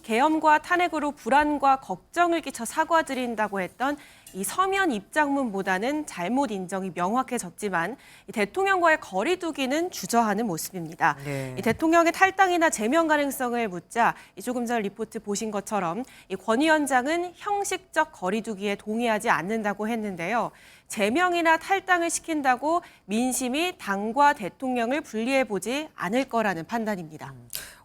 계엄과 탄핵으로 불안과 걱정을 끼쳐 사과드린다고 했던 이 서면 입장문보다는 잘못 인정이 명확해졌지만 이 대통령과의 거리 두기는 주저하는 모습입니다. 네. 이 대통령의 탈당이나 제명 가능성을 묻자 조금 전 리포트 보신 것처럼 이 권 위원장은 형식적 거리 두기에 동의하지 않는다고 했는데요. 제명이나 탈당을 시킨다고 민심이 당과 대통령을 분리해보지 않을 거라는 판단입니다.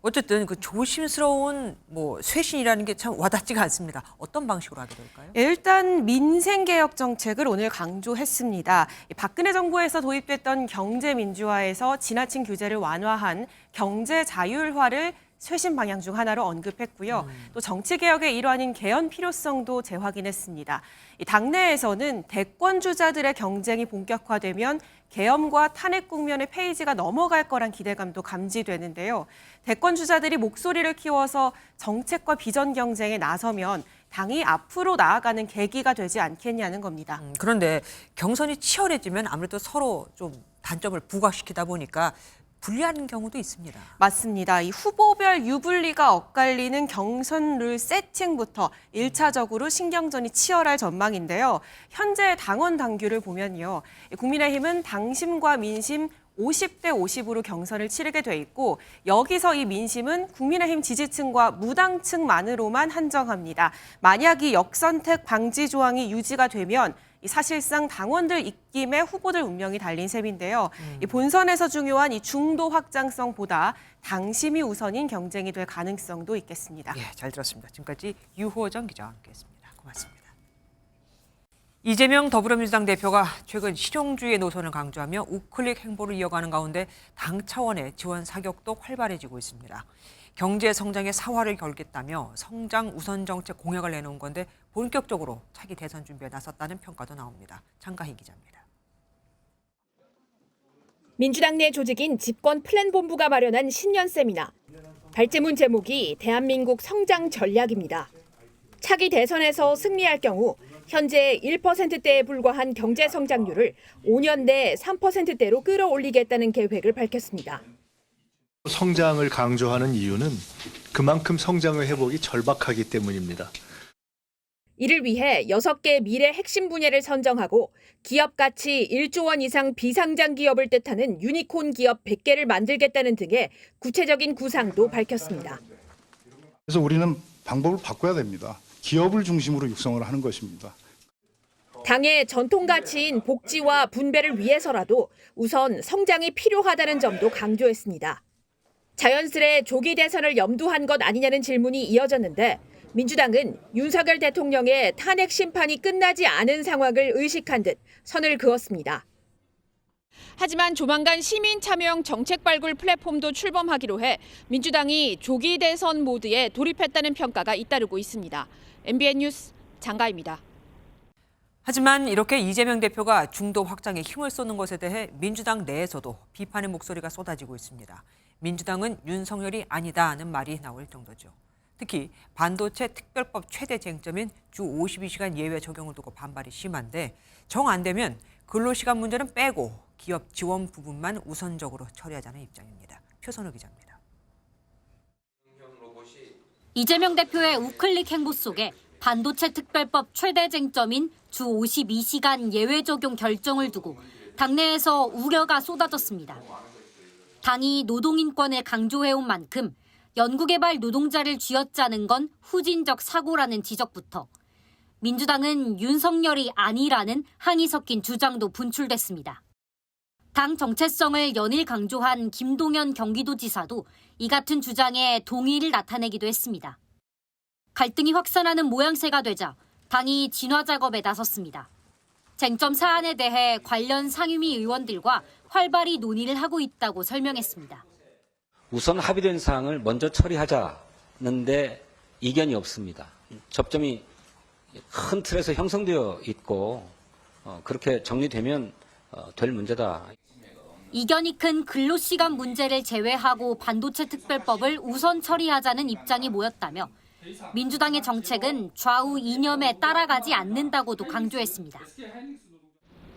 어쨌든 그 조심스러운 쇄신이라는 게 참 와닿지가 않습니다. 어떤 방식으로 하게 될까요? 일단 민생개혁 정책을 오늘 강조했습니다. 박근혜 정부에서 도입됐던 경제민주화에서 지나친 규제를 완화한 경제자율화를 쇄신 방향 중 하나로 언급했고요. 또 정치개혁의 일환인 개헌 필요성도 재확인했습니다. 당내에서는 대권 주자들의 경쟁이 본격화되면 계엄과 탄핵 국면의 페이지가 넘어갈 거란 기대감도 감지되는데요. 대권 주자들이 목소리를 키워서 정책과 비전 경쟁에 나서면 당이 앞으로 나아가는 계기가 되지 않겠냐는 겁니다. 그런데 경선이 치열해지면 아무래도 서로 좀 단점을 부각시키다 보니까 불리한 경우도 있습니다. 맞습니다. 이 후보별 유불리가 엇갈리는 경선 룰 세팅부터 1차적으로 신경전이 치열할 전망인데요. 현재 당원 당규를 보면요. 국민의힘은 당심과 민심 50대 50으로 경선을 치르게 돼 있고 여기서 이 민심은 국민의힘 지지층과 무당층만으로만 한정합니다. 만약 이 역선택 방지 조항이 유지가 되면 사실상 당원들 입김에 후보들 운명이 달린 셈인데요. 이 본선에서 중요한 이 중도 확장성보다 당심이 우선인 경쟁이 될 가능성도 있겠습니다. 예, 잘 들었습니다. 지금까지 유호정 기자와 함께했습니다. 고맙습니다. 이재명 더불어민주당 대표가 최근 실용주의 노선을 강조하며 우클릭 행보를 이어가는 가운데 당 차원의 지원 사격도 활발해지고 있습니다. 경제 성장의 사활을 걸겠다며 성장 우선 정책 공약을 내놓은 건데 본격적으로 차기 대선 준비에 나섰다는 평가도 나옵니다. 장가희 기자입니다. 민주당 내 조직인 집권 플랜본부가 마련한 신년 세미나. 발제문 제목이 대한민국 성장 전략입니다. 차기 대선에서 승리할 경우 현재 1%대에 불과한 경제 성장률을 5년 내 3%대로 끌어올리겠다는 계획을 밝혔습니다. 성장을 강조하는 이유는 그만큼 성장의 회복이 절박하기 때문입니다. 이를 위해 6개 미래 핵심 분야를 선정하고 기업 가치 1조 원 이상 비상장 기업을 뜻하는 유니콘 기업 100개를 만들겠다는 등의 구체적인 구상도 밝혔습니다. 그래서 우리는 방법을 바꿔야 됩니다. 기업을 중심으로 육성을 하는 것입니다. 당의 전통 가치인 복지와 분배를 위해서라도 우선 성장이 필요하다는 점도 강조했습니다. 자연스레 조기 대선을 염두한 것 아니냐는 질문이 이어졌는데 민주당은 윤석열 대통령의 탄핵 심판이 끝나지 않은 상황을 의식한 듯 선을 그었습니다. 하지만 조만간 시민 참여형 정책 발굴 플랫폼도 출범하기로 해 민주당이 조기 대선 모드에 돌입했다는 평가가 잇따르고 있습니다. MBN 뉴스 장가입니다. 하지만 이렇게 이재명 대표가 중도 확장에 힘을 쏟는 것에 대해 민주당 내에서도 비판의 목소리가 쏟아지고 있습니다. 민주당은 윤석열이 아니다는 말이 나올 정도죠. 특히 반도체 특별법 최대 쟁점인 주 52시간 예외 적용을 두고 반발이 심한데 정 안 되면 근로시간 문제는 빼고 기업 지원 부분만 우선적으로 처리하자는 입장입니다. 표선우 기자입니다. 이재명 대표의 우클릭 행보 속에 반도체 특별법 최대 쟁점인 주 52시간 예외 적용 결정을 두고 당내에서 우려가 쏟아졌습니다. 당이 노동인권을 강조해온 만큼 연구개발 노동자를 쥐어짜는 건 후진적 사고라는 지적부터 민주당은 윤석열이 아니라는 항의 섞인 주장도 분출됐습니다. 당 정체성을 연일 강조한 김동연 경기도지사도 이 같은 주장에 동의를 나타내기도 했습니다. 갈등이 확산하는 모양새가 되자 당이 진화 작업에 나섰습니다. 쟁점 사안에 대해 관련 상임위 의원들과 활발히 논의를 하고 있다고 설명했습니다. 우선 합의된 사항을 먼저 처리하자는데 이견이 없습니다. 접점이 큰 틀에서 형성되어 있고 그렇게 정리되면 될 문제다. 이견이 큰 근로시간 문제를 제외하고 반도체 특별법을 우선 처리하자는 입장이 모였다며 민주당의 정책은 좌우 이념에 따라가지 않는다고도 강조했습니다.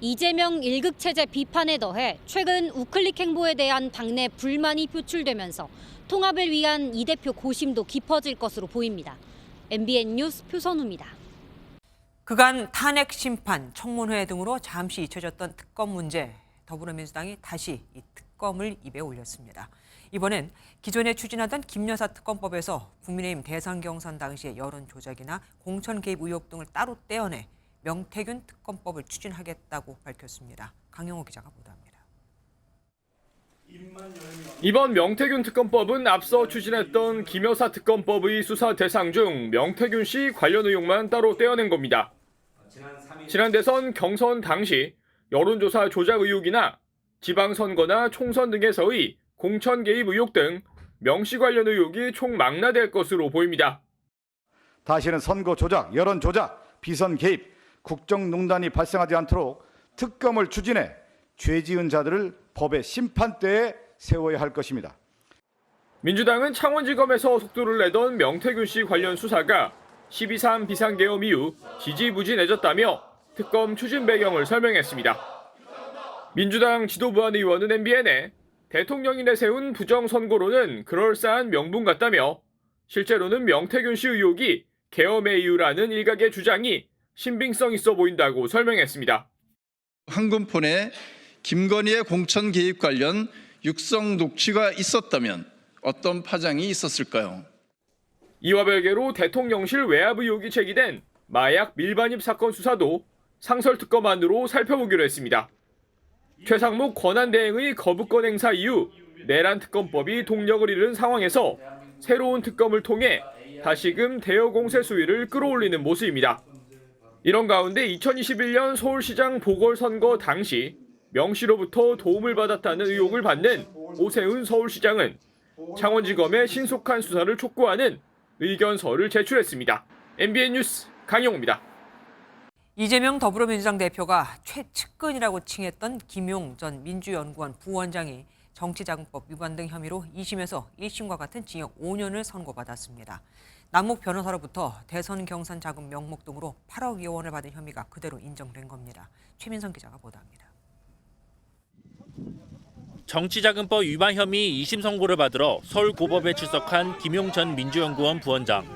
이재명 일극체제 비판에 더해 최근 우클릭 행보에 대한 당내 불만이 표출되면서 통합을 위한 이 대표 고심도 깊어질 것으로 보입니다. MBN 뉴스 표선우입니다. 그간 탄핵 심판, 청문회 등으로 잠시 잊혀졌던 특검 문제, 더불어민주당이 다시 이 특검을 입에 올렸습니다. 이번엔 기존에 추진하던 김여사 특검법에서 국민의힘 대선 경선 당시의 여론 조작이나 공천 개입 의혹 등을 따로 떼어내 명태균 특검법을 추진하겠다고 밝혔습니다. 강영호 기자가 보도합니다. 이번 명태균 특검법은 앞서 추진했던 김 여사 특검법의 수사 대상 중 명태균 씨 관련 의혹만 따로 떼어낸 겁니다. 지난 대선 경선 당시 여론조사 조작 의혹이나 지방선거나 총선 등에서의 공천 개입 의혹 등 명 씨 관련 의혹이 총망라될 것으로 보입니다. 다시는 선거 조작, 여론 조작, 비선 개입, 국정농단이 발생하지 않도록 특검을 추진해 죄 지은 자들을 법의 심판대에 세워야 할 것입니다. 민주당은 창원지검에서 속도를 내던 명태균 씨 관련 수사가 12.3 비상계엄 이후 지지부진해졌다며 특검 추진 배경을 설명했습니다. 민주당 지도부안 의원은 MBN에 대통령이 내세운 부정선거로는 그럴싸한 명분 같다며 실제로는 명태균 씨 의혹이 계엄의 이유라는 일각의 주장이 신빙성 있어 보인다고 설명했습니다. 황금폰에 김건희의 공천 개입 관련 육성 녹취가 있었다면 어떤 파장이 있었을까요? 이와 별개로 대통령실 외압 의혹이 제기된 마약 밀반입 사건 수사도 상설특검안으로 살펴보기로 했습니다. 최상목 권한대행의 거부권 행사 이후 내란 특검법이 동력을 잃은 상황에서 새로운 특검을 통해 다시금 대여 공세 수위를 끌어올리는 모습입니다. 이런 가운데 2021년 서울시장 보궐선거 당시 명 씨로부터 도움을 받았다는 의혹을 받는 오세훈 서울시장은 창원지검의 신속한 수사를 촉구하는 의견서를 제출했습니다. MBN 뉴스 강용호입니다. 이재명 더불어민주당 대표가 최측근이라고 칭했던 김용 전 민주연구원 부원장이 정치자금법 위반 등 혐의로 2심에서 1심과 같은 징역 5년을 선고받았습니다. 남욱 변호사로부터 대선 경선 자금 명목 등으로 8억 원을 받은 혐의가 그대로 인정된 겁니다. 최민성 기자가 보도합니다. 정치자금법 위반 혐의 2심 선고를 받으러 서울고법에 출석한 김용 전 민주연구원 부원장.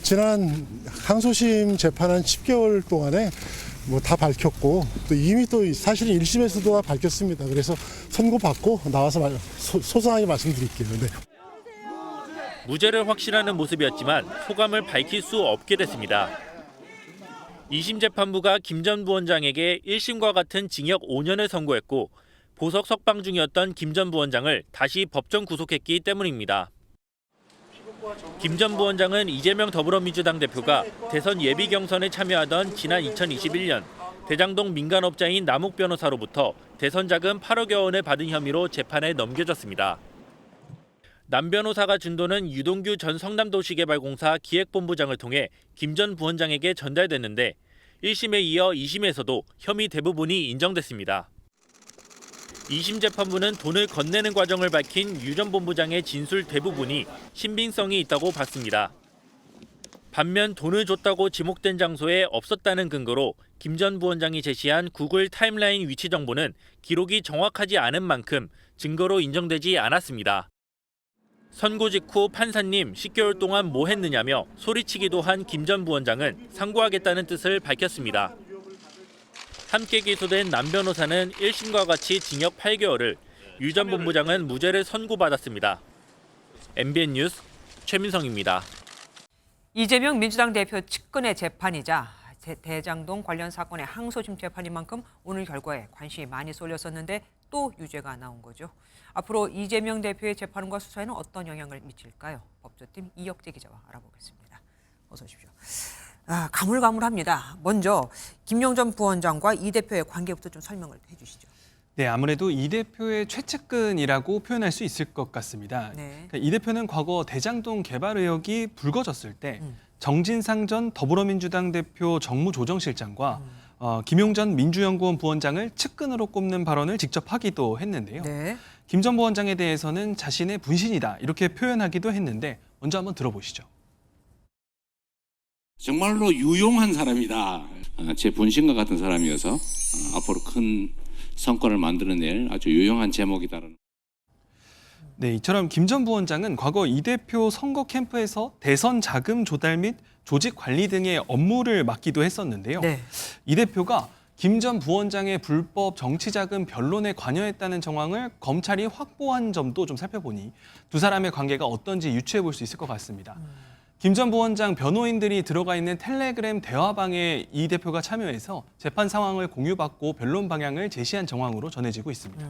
지난 항소심 재판한 10개월 동안에 다 밝혔고 또 이미 또 사실은 1심에서도 밝혔습니다. 그래서 선고받고 나와서 소상하게 말씀드릴게요. 네. 무죄를 확신하는 모습이었지만 소감을 밝힐 수 없게 됐습니다. 2심 재판부가 김 전 부원장에게 1심과 같은 징역 5년을 선고했고 보석 석방 중이었던 김 전 부원장을 다시 법정 구속했기 때문입니다. 김 전 부원장은 이재명 더불어민주당 대표가 대선 예비 경선에 참여하던 지난 2021년 대장동 민간업자인 남욱 변호사로부터 대선 자금 8억여 원을 받은 혐의로 재판에 넘겨졌습니다. 남 변호사가 준 돈은 유동규 전 성남도시개발공사 기획본부장을 통해 김 전 부원장에게 전달됐는데 1심에 이어 2심에서도 혐의 대부분이 인정됐습니다. 2심 재판부는 돈을 건네는 과정을 밝힌 유 전 본부장의 진술 대부분이 신빙성이 있다고 봤습니다. 반면 돈을 줬다고 지목된 장소에 없었다는 근거로 김 전 부원장이 제시한 구글 타임라인 위치 정보는 기록이 정확하지 않은 만큼 증거로 인정되지 않았습니다. 선고 직후 판사님 10개월 동안 뭐 했느냐며 소리치기도 한 김 전 부원장은 상고하겠다는 뜻을 밝혔습니다. 함께 기소된 남 변호사는 1심과 같이 징역 8개월을, 유 전 본부장은 무죄를 선고받았습니다. MBN 뉴스 최민성입니다. 이재명 민주당 대표 측근의 재판이자 대장동 관련 사건의 항소심 재판인 만큼 오늘 결과에 관심이 많이 쏠렸었는데 또 유죄가 나온 거죠. 앞으로 이재명 대표의 재판과 수사에는 어떤 영향을 미칠까요? 법조팀 이혁재 기자와 알아보겠습니다. 어서 오십시오. 가물가물합니다. 먼저 김용 전 부원장과 이 대표의 관계부터 좀 설명을 해주시죠. 네, 아무래도 이 대표의 최측근이라고 표현할 수 있을 것 같습니다. 네. 이 대표는 과거 대장동 개발 의혹이 불거졌을 때 정진상 전 더불어민주당 대표 정무조정실장과 김용 전 민주연구원 부원장을 측근으로 꼽는 발언을 직접 하기도 했는데요. 네. 김 전 부원장에 대해서는 자신의 분신이다 이렇게 표현하기도 했는데 먼저 한번 들어보시죠. 정말로 유용한 사람이다. 제 분신과 같은 사람이어서 앞으로 큰 성과를 만들어낼 아주 유용한 제목이다라는. 네, 이처럼 김 전 부원장은 과거 이 대표 선거 캠프에서 대선 자금 조달 및 조직 관리 등의 업무를 맡기도 했었는데요. 네. 이 대표가 김 전 부원장의 불법 정치자금 변론에 관여했다는 정황을 검찰이 확보한 점도 좀 살펴보니 두 사람의 관계가 어떤지 유추해 볼 수 있을 것 같습니다. 김 전 부원장 변호인들이 들어가 있는 텔레그램 대화방에 이 대표가 참여해서 재판 상황을 공유받고 변론 방향을 제시한 정황으로 전해지고 있습니다.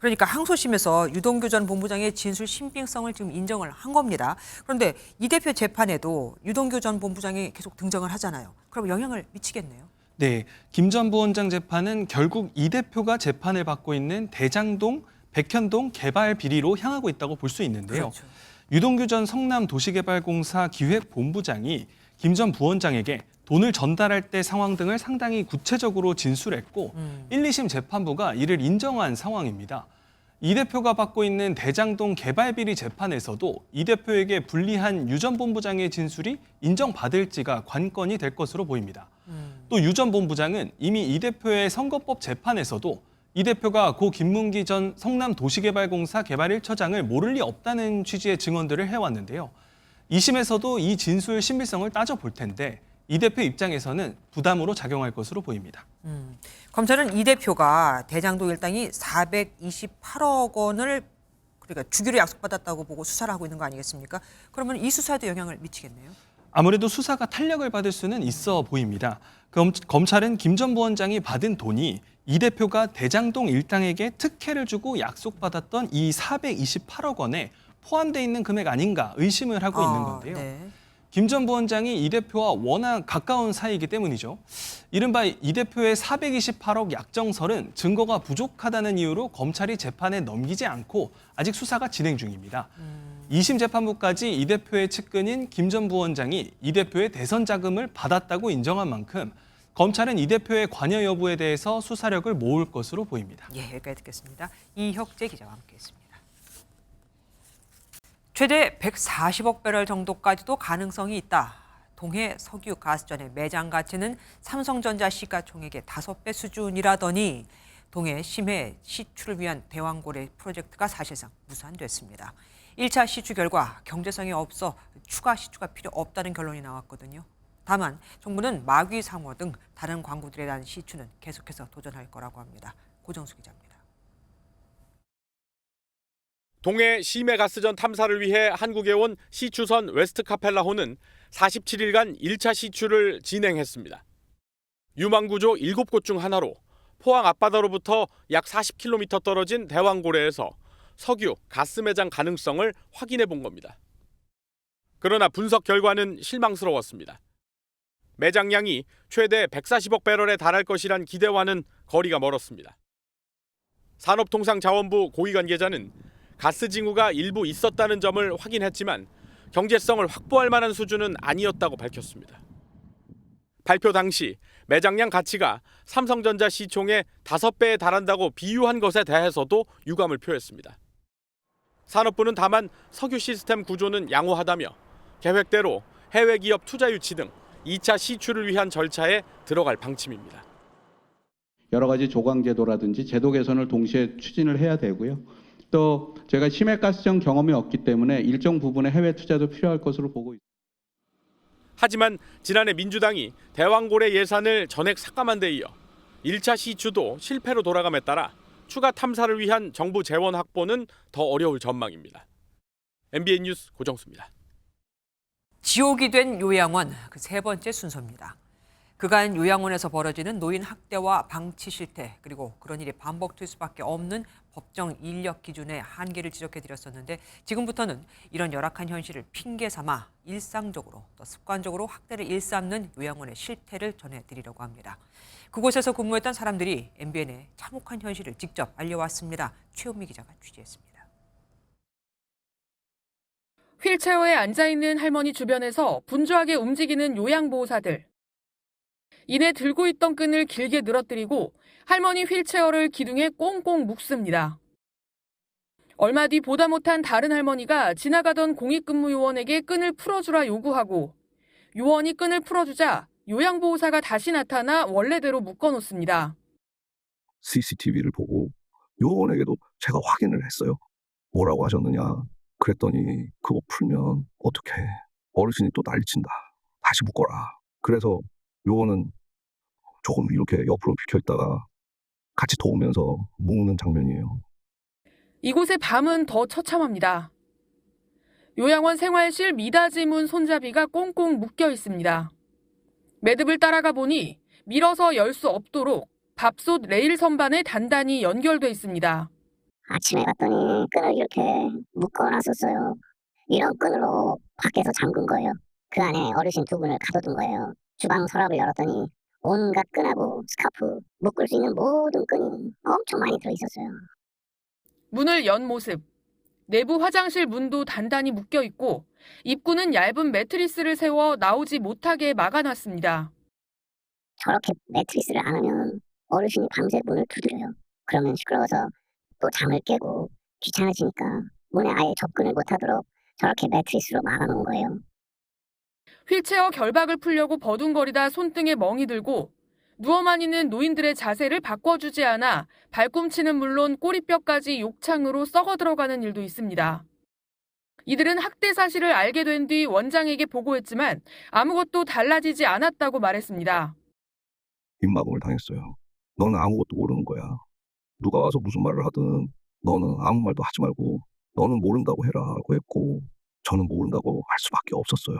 그러니까 항소심에서 유동규 전 본부장의 진술 신빙성을 지금 인정을 한 겁니다. 그런데 이 대표 재판에도 유동규 전 본부장이 계속 등장을 하잖아요. 그럼 영향을 미치겠네요. 네, 김 전 부원장 재판은 결국 이 대표가 재판을 받고 있는 대장동, 백현동 개발 비리로 향하고 있다고 볼 수 있는데요. 그렇죠. 유동규 전 성남도시개발공사 기획본부장이 김 전 부원장에게 돈을 전달할 때 상황 등을 상당히 구체적으로 진술했고 1, 2심 재판부가 이를 인정한 상황입니다. 이 대표가 받고 있는 대장동 개발 비리 재판에서도 이 대표에게 불리한 유 전 본부장의 진술이 인정받을지가 관건이 될 것으로 보입니다. 또 유 전 본부장은 이미 이 대표의 선거법 재판에서도 이 대표가 고 김문기 전 성남도시개발공사 개발 1처장을 모를 리 없다는 취지의 증언들을 해왔는데요. 2심에서도 이 진술 신빙성을 따져볼 텐데 이 대표 입장에서는 부담으로 작용할 것으로 보입니다. 검찰은 이 대표가 대장동 일당이 428억 원을 그러니까 주기로 약속받았다고 보고 수사를 하고 있는 거 아니겠습니까? 그러면 이 수사에도 영향을 미치겠네요. 아무래도 수사가 탄력을 받을 수는 있어 보입니다. 검찰은 김 전 부원장이 받은 돈이 이 대표가 대장동 일당에게 특혜를 주고 약속받았던 이 428억 원에 포함되어 있는 금액 아닌가 의심을 하고 있는 건데요. 네. 김 전 부원장이 이 대표와 워낙 가까운 사이이기 때문이죠. 이른바 이 대표의 428억 약정설은 증거가 부족하다는 이유로 검찰이 재판에 넘기지 않고 아직 수사가 진행 중입니다. 2심 재판부까지 이 대표의 측근인 김 전 부원장이 이 대표의 대선 자금을 받았다고 인정한 만큼 검찰은 이 대표의 관여 여부에 대해서 수사력을 모을 것으로 보입니다. 예, 여기까지 듣겠습니다. 이혁재 기자와 함께했습니다. 최대 140억 배럴 정도까지도 가능성이 있다. 동해 석유 가스전의 매장 가치는 삼성전자 시가총액의 5배 수준이라더니 동해 심해 시추를 위한 대왕고래 프로젝트가 사실상 무산됐습니다. 1차 시추 결과 경제성이 없어 추가 시추가 필요 없다는 결론이 나왔거든요. 다만 정부는 마귀 상어 등 다른 광구들에 대한 시추는 계속해서 도전할 거라고 합니다. 고정수 기자입니다. 동해 심해가스전 탐사를 위해 한국에 온 시추선 웨스트카펠라호는 47일간 1차 시추를 진행했습니다. 유망구조 7곳 중 하나로 포항 앞바다로부터 약 40km 떨어진 대왕고래에서 석유, 가스 매장 가능성을 확인해 본 겁니다. 그러나 분석 결과는 실망스러웠습니다. 매장량이 최대 140억 배럴에 달할 것이란 기대와는 거리가 멀었습니다. 산업통상자원부 고위 관계자는 가스 징후가 일부 있었다는 점을 확인했지만 경제성을 확보할 만한 수준은 아니었다고 밝혔습니다. 발표 당시 매장량 가치가 삼성전자 시총의 5배에 달한다고 비유한 것에 대해서도 유감을 표했습니다. 산업부는 다만 석유 시스템 구조는 양호하다며 계획대로 해외 기업 투자 유치 등 2차 시추를 위한 절차에 들어갈 방침입니다. 여러 가지 조강제도라든지 제도 개선을 동시에 추진을 해야 되고요. 또 제가 심해가스전 경험이 없기 때문에 일정 부분의 해외 투자도 필요할 것으로 보고 있습니다. 하지만 지난해 민주당이 대왕고래 예산을 전액 삭감한 데 이어 1차 시추도 실패로 돌아감에 따라 추가 탐사를 위한 정부 재원 확보는 더 어려울 전망입니다. MBN 뉴스 고정수입니다. 지옥이 된 요양원 그 세 번째 순서입니다. 그간 요양원에서 벌어지는 노인 학대와 방치 실태 그리고 그런 일이 반복될 수밖에 없는 법정 인력 기준의 한계를 지적해드렸었는데 지금부터는 이런 열악한 현실을 핑계 삼아 일상적으로 또 습관적으로 학대를 일삼는 요양원의 실태를 전해드리려고 합니다. 그곳에서 근무했던 사람들이 MBN에 참혹한 현실을 직접 알려왔습니다. 최은미 기자가 취재했습니다. 휠체어에 앉아있는 할머니 주변에서 분주하게 움직이는 요양보호사들. 이내 들고 있던 끈을 길게 늘어뜨리고 할머니 휠체어를 기둥에 꽁꽁 묶습니다. 얼마 뒤 보다 못한 다른 할머니가 지나가던 공익근무 요원에게 끈을 풀어주라 요구하고 요원이 끈을 풀어주자 요양보호사가 다시 나타나 원래대로 묶어놓습니다. CCTV를 보고 요원에게도 제가 확인을 했어요. 뭐라고 하셨느냐. 그랬더니 그거 풀면 어떡해. 어르신이 또 난리친다. 다시 묶어라. 그래서 요원은 조금 이렇게 옆으로 비켜있다가 같이 도우면서 묶는 장면이에요. 이곳의 밤은 더 처참합니다. 요양원 생활실 미닫이 문 손잡이가 꽁꽁 묶여 있습니다. 매듭을 따라가 보니 밀어서 열 수 없도록 밥솥 레일 선반에 단단히 연결돼 있습니다. 아침에 갔더니 끈을 이렇게 묶어놨었어요. 이런 끈으로 밖에서 잠근 거예요. 그 안에 어르신 2분을 가둬둔 거예요. 주방 서랍을 열었더니 온갖 끈하고 스카프, 묶을 수 있는 모든 끈이 엄청 많이 들어있었어요. 문을 연 모습. 내부 화장실 문도 단단히 묶여 있고 입구는 얇은 매트리스를 세워 나오지 못하게 막아놨습니다. 저렇게 매트리스를 안 하면 어르신이 밤새 문을 두드려요. 그러면 시끄러워서 또 잠을 깨고 귀찮아지니까 문에 아예 접근을 못하도록 저렇게 매트리스로 막아놓은 거예요. 휠체어 결박을 풀려고 버둥거리다 손등에 멍이 들고 누워만 있는 노인들의 자세를 바꿔주지 않아 발꿈치는 물론 꼬리뼈까지 욕창으로 썩어 들어가는 일도 있습니다. 이들은 학대 사실을 알게 된 뒤 원장에게 보고했지만 아무것도 달라지지 않았다고 말했습니다. 입막음을 당했어요. 너는 아무것도 모르는 거야. 누가 와서 무슨 말을 하든 너는 아무 말도 하지 말고 너는 모른다고 해라고 했고 저는 모른다고 할 수밖에 없었어요.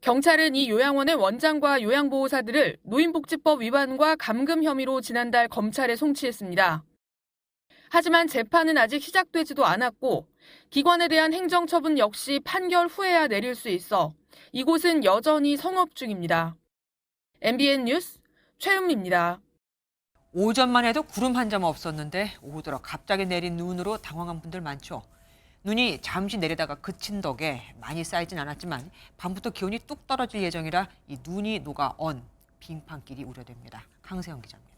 경찰은 이 요양원의 원장과 요양보호사들을 노인복지법 위반과 감금 혐의로 지난달 검찰에 송치했습니다. 하지만 재판은 아직 시작되지도 않았고 기관에 대한 행정처분 역시 판결 후에야 내릴 수 있어 이곳은 여전히 성업 중입니다. MBN 뉴스 최은미입니다. 오전만 해도 구름 한 점 없었는데 오후 들어 갑자기 내린 눈으로 당황한 분들 많죠. 눈이 잠시 내리다가 그친 덕에 많이 쌓이진 않았지만 밤부터 기온이 뚝 떨어질 예정이라 이 눈이 녹아 언 빙판길이 우려됩니다. 강세영 기자입니다.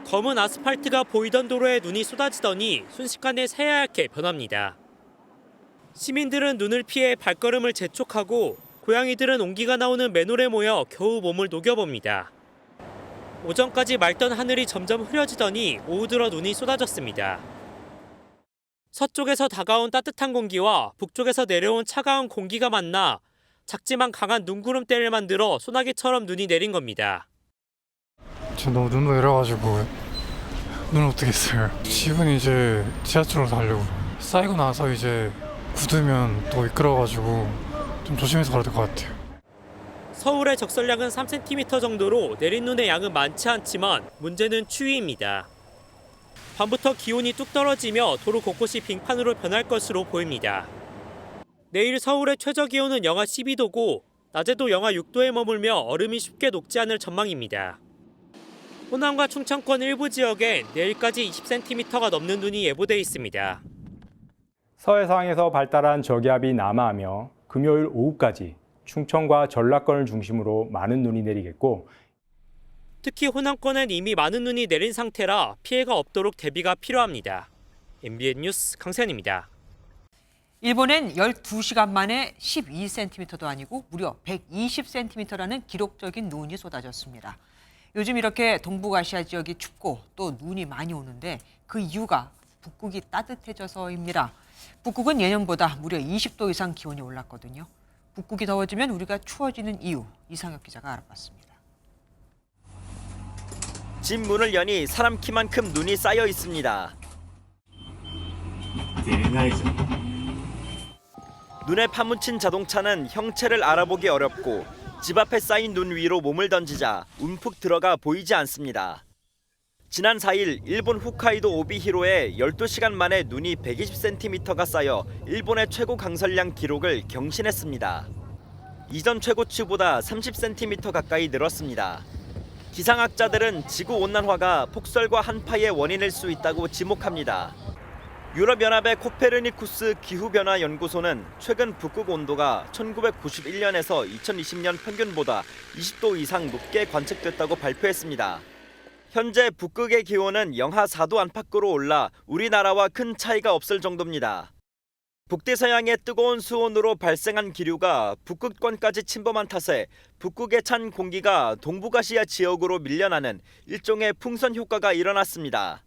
검은 아스팔트가 보이던 도로에 눈이 쏟아지더니 순식간에 새하얗게 변합니다. 시민들은 눈을 피해 발걸음을 재촉하고 고양이들은 온기가 나오는 맨홀에 모여 겨우 몸을 녹여봅니다. 오전까지 맑던 하늘이 점점 흐려지더니 오후 들어 눈이 쏟아졌습니다. 서쪽에서 다가온 따뜻한 공기와 북쪽에서 내려온 차가운 공기가 만나 작지만 강한 눈구름대를 만들어 소나기처럼 눈이 내린 겁니다. 지금 너무 눈도 내려가지고 눈을 어떻게 써요. 집은 이제 지하철로 가려고. 쌓이고 나서 이제 굳으면 또 미끄러워가지고 좀 조심해서 가야 될 것 같아요. 서울의 적설량은 3cm 정도로 내린 눈의 양은 많지 않지만 문제는 추위입니다. 밤부터 기온이 뚝 떨어지며 도로 곳곳이 빙판으로 변할 것으로 보입니다. 내일 서울의 최저 기온은 영하 12도고 낮에도 영하 6도에 머물며 얼음이 쉽게 녹지 않을 전망입니다. 호남과 충청권 일부 지역엔 내일까지 20cm가 넘는 눈이 예보돼 있습니다. 서해상에서 발달한 저기압이 남하하며 금요일 오후까지 충청과 전라권을 중심으로 많은 눈이 내리겠고 특히 호남권엔 이미 많은 눈이 내린 상태라 피해가 없도록 대비가 필요합니다. MBN 뉴스 강세현입니다. 일본엔 12시간 만에 12cm도 아니고 무려 120cm라는 기록적인 눈이 쏟아졌습니다. 요즘 이렇게 동북아시아 지역이 춥고 또 눈이 많이 오는데 그 이유가 북극이 따뜻해져서입니다. 북극은 예년보다 무려 20도 이상 기온이 올랐거든요. 북극이 더워지면 우리가 추워지는 이유, 이상혁 기자가 알아봤습니다. 집 문을 여니 사람 키만큼 눈이 쌓여 있습니다. 눈에 파묻힌 자동차는 형체를 알아보기 어렵고 집 앞에 쌓인 눈 위로 몸을 던지자 움푹 들어가 보이지 않습니다. 지난 4일 일본 홋카이도 오비히로에 12시간 만에 눈이 120cm가 쌓여 일본의 최고 강설량 기록을 경신했습니다. 이전 최고치보다 30cm 가까이 늘었습니다. 기상학자들은 지구온난화가 폭설과 한파의 원인일 수 있다고 지목합니다. 유럽연합의 코페르니쿠스 기후변화연구소는 최근 북극 온도가 1991년에서 2020년 평균보다 20도 이상 높게 관측됐다고 발표했습니다. 현재 북극의 기온은 영하 4도 안팎으로 올라 우리나라와 큰 차이가 없을 정도입니다. 북대서양의 뜨거운 수온으로 발생한 기류가 북극권까지 침범한 탓에 북극에 찬 공기가 동북아시아 지역으로 밀려나는 일종의 풍선 효과가 일어났습니다.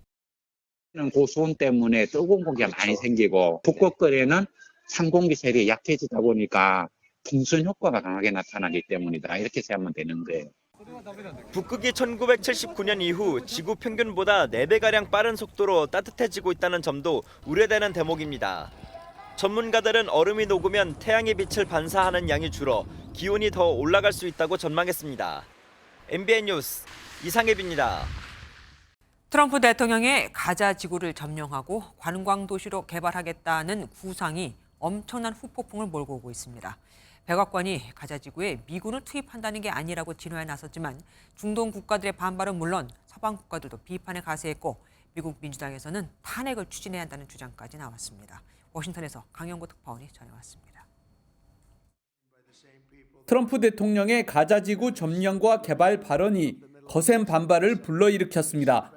고수온 때문에 뜨거운 공기가 많이 생기고 북극권에는 상공기세력이 약해지다 보니까 풍선 효과가 강하게 나타나기 때문이다. 이렇게 생각하면 되는 거예요. 북극이 1979년 이후 지구 평균보다 4배가량 빠른 속도로 따뜻해지고 있다는 점도 우려되는 대목입니다. 전문가들은 얼음이 녹으면 태양의 빛을 반사하는 양이 줄어 기온이 더 올라갈 수 있다고 전망했습니다. MBN 뉴스 이상엽입니다. 트럼프 대통령의 가자 지구를 점령하고 관광 도시로 개발하겠다는 구상이 엄청난 후폭풍을 몰고 오고 있습니다. 백악관이 가자 지구에 미군을 투입한다는 게 아니라고 진화에 나섰지만 중동 국가들의 반발은 물론 서방 국가들도 비판에 가세했고 미국 민주당에서는 탄핵을 추진해야 한다는 주장까지 나왔습니다. 워싱턴에서 강영구 특파원이 전해왔습니다. 트럼프 대통령의 가자 지구 점령과 개발 발언이 거센 반발을 불러일으켰습니다.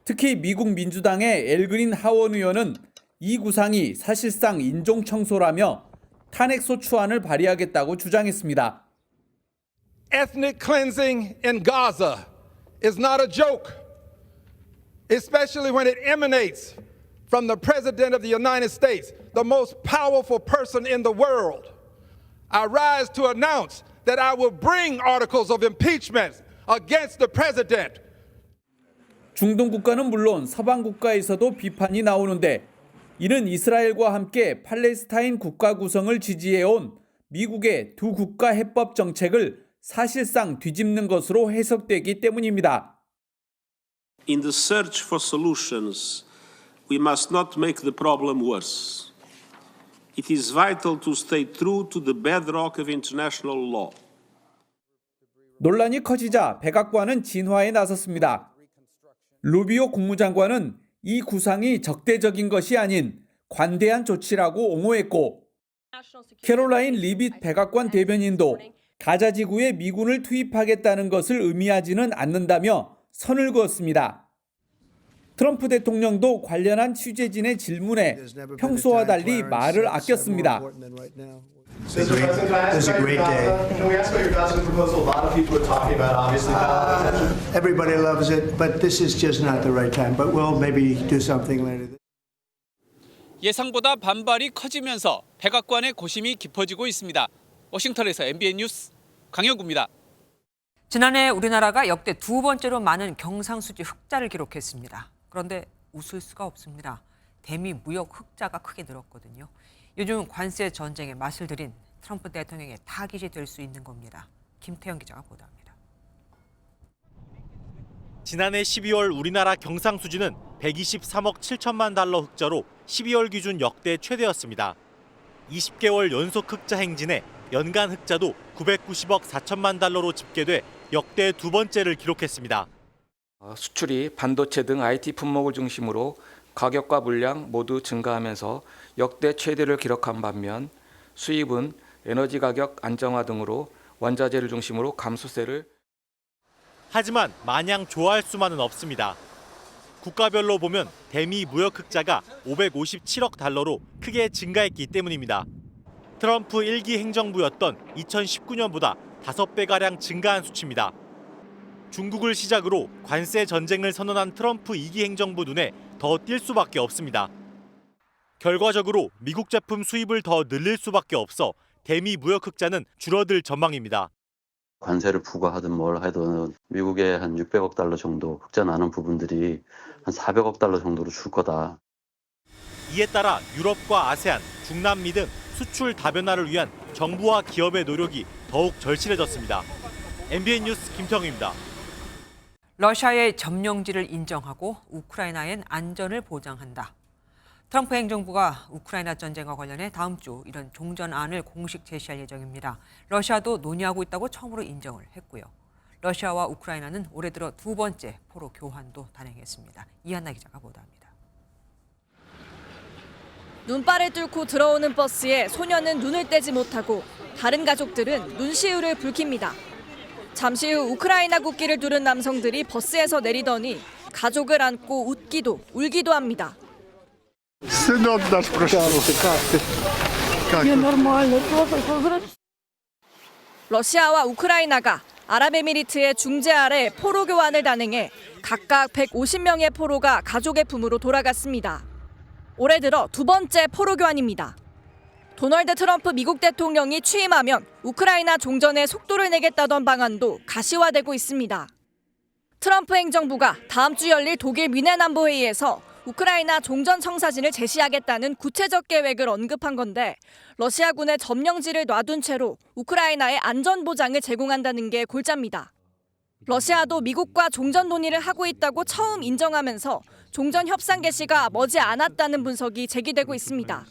특히 미국 민주당의 엘그린 하원 의원은 이 구상이 사실상 인종 청소라며 탄핵소추안을 발의하겠다고 주장했습니다. Ethnic cleansing in Gaza is not a joke, especially when it emanates from the President of the United States, the most powerful person in the world. I rise to announce that I will bring articles of impeachment against the President. 중동 국가는 물론 서방 국가에서도 비판이 나오는데 이는 이스라엘과 함께 팔레스타인 국가 구성을 지지해온 미국의 두 국가 해법 정책을 사실상 뒤집는 것으로 해석되기 때문입니다. In the search for solutions, we must not make the problem worse. It is vital to stay true to the bedrock of international law. 논란이 커지자 백악관은 진화에 나섰습니다. 루비오 국무장관은 이 구상이 적대적인 것이 아닌 관대한 조치라고 옹호했고 캐롤라인 리빗 백악관 대변인도 가자 지구에 미군을 투입하겠다는 것을 의미하지는 않는다며 선을 그었습니다. 트럼프 대통령도 관련한 취재진의 질문에 평소와 달리 말을 아꼈습니다. This is a great day. Can we ask about your Gaza proposal? A lot of people are talking about, obviously. Everybody loves it, but this is just not the right time. But we'll maybe do something later. 예상보다 반발이 커지면서 백악관의 고심이 깊어지고 있습니다. 워싱턴에서 MBN 뉴스 강영구입니다. 지난해 우리나라가 역대 두 번째로 많은 경상수지 흑자를 기록했습니다. 그런데 웃을 수가 없습니다. 대미 무역 흑자가 크게 늘었거든요. 요즘 관세 전쟁의 맛을 들인 트럼프 대통령의 타깃이 될 수 있는 겁니다. 김태형 기자가 보도합니다. 지난해 12월 우리나라 경상수지는 123억 7천만 달러 흑자로 12월 기준 역대 최대였습니다. 20개월 연속 흑자 행진에 연간 흑자도 990억 4천만 달러로 집계돼 역대 두 번째를 기록했습니다. 수출이 반도체 등 IT 품목을 중심으로 가격과 물량 모두 증가하면서 역대 최대를 기록한 반면 수입은 에너지 가격 안정화 등으로 원자재를 중심으로 감소세를. 하지만 마냥 좋아할 수만은 없습니다. 국가별로 보면 대미 무역 흑자가 557억 달러로 크게 증가했기 때문입니다. 트럼프 1기 행정부였던 2019년보다 5배가량 증가한 수치입니다. 중국을 시작으로 관세 전쟁을 선언한 트럼프 2기 행정부 눈에 더 띌 수밖에 없습니다. 결과적으로 미국 제품 수입을 더 늘릴 수밖에 없어 대미 무역 흑자는 줄어들 전망입니다. 관세를 부과하든 뭘 하든 미국에 한 600억 달러 정도 흑자 나는 부분들이 한 400억 달러 정도로 줄 거다. 이에 따라 유럽과 아세안, 중남미 등 수출 다변화를 위한 정부와 기업의 노력이 더욱 절실해졌습니다. MBN 뉴스 김태형입니다. 러시아의 점령지를 인정하고 우크라이나엔 안전을 보장한다. 트럼프 행정부가 우크라이나 전쟁과 관련해 다음 주 이런 종전안을 공식 제시할 예정입니다. 러시아도 논의하고 있다고 처음으로 인정을 했고요. 러시아와 우크라이나는 올해 들어 두 번째 포로 교환도 단행했습니다. 이한나 기자가 보도합니다. 눈발을 뚫고 들어오는 버스에 소녀는 눈을 떼지 못하고 다른 가족들은 눈시울을 붉힙니다. 잠시 후 우크라이나 국기를 두른 남성들이 버스에서 내리더니 가족을 안고 웃기도 울기도 합니다. 러시아와 우크라이나가 아랍에미리트의 중재 아래 포로 교환을 단행해 각각 150명의 포로가 가족의 품으로 돌아갔습니다. 올해 들어 두 번째 포로 교환입니다. 도널드 트럼프 미국 대통령이 취임하면 우크라이나 종전에 속도를 내겠다던 방안도 가시화되고 있습니다. 트럼프 행정부가 다음 주 열릴 독일 뮌헨 안보회의에서 우크라이나 종전 청사진을 제시하겠다는 구체적 계획을 언급한 건데 러시아군의 점령지를 놔둔 채로 우크라이나의 안전 보장을 제공한다는 게 골자입니다. 러시아도 미국과 종전 논의를 하고 있다고 처음 인정하면서 종전 협상 개시가 머지 않았다는 분석이 제기되고 있습니다.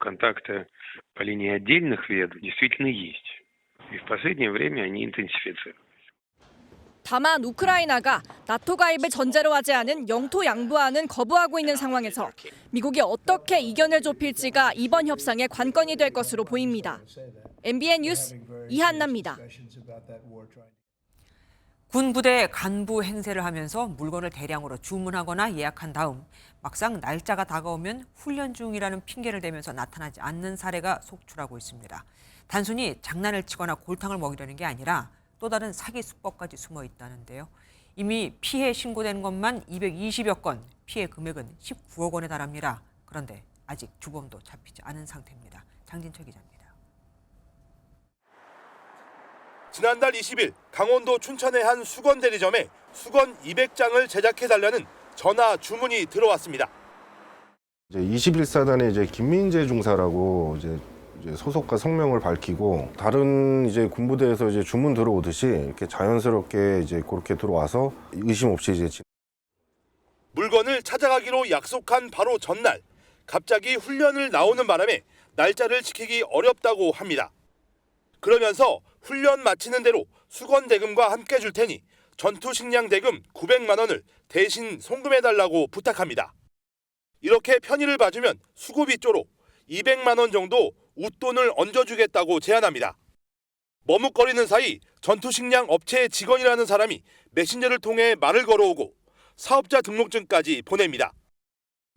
Контакты по линии отдельных ведомств действительно есть. И в последнее время они интенсифицируются. 다만 우크라이나가 나토 가입을 전제로 하지 않은 영토 양보안은 거부하고 있는 상황에서 미국이 어떻게 이견을 좁힐지가 이번 협상의 관건이 될 것으로 보입니다. MBN 뉴스 이한나입니다. 군 부대 간부 행세를 하면서 물건을 대량으로 주문하거나 예약한 다음 막상 날짜가 다가오면 훈련 중이라는 핑계를 대면서 나타나지 않는 사례가 속출하고 있습니다. 단순히 장난을 치거나 골탕을 먹이려는 게 아니라 또 다른 사기 수법까지 숨어 있다는데요. 이미 피해 신고된 것만 220여 건, 피해 금액은 19억 원에 달합니다. 그런데 아직 주범도 잡히지 않은 상태입니다. 장진철 기자입니다. 지난달 20일 강원도 춘천의 한 수건 대리점에 수건 200장을 제작해달라는 전화 주문이 들어왔습니다. 이제 21사단의 이제 김민재 중사라고 이제 소속과 성명을 밝히고 다른 이제 군부대에서 이제 주문 들어오듯이 이렇게 자연스럽게 이제 그렇게 들어와서 의심 없이 이제 물건을 찾아가기로 약속한 바로 전날 갑자기 훈련을 나오는 바람에 날짜를 지키기 어렵다고 합니다. 그러면서 훈련 마치는 대로 수건 대금과 함께 줄 테니 전투 식량 대금 900만 원을 대신 송금해달라고 부탁합니다. 이렇게 편의를 봐주면 수고비 쪼로 200만 원 정도 웃돈을 얹어주겠다고 제안합니다. 머뭇거리는 사이 전투식량 업체의 직원이라는 사람이 메신저를 통해 말을 걸어오고 사업자 등록증까지 보냅니다.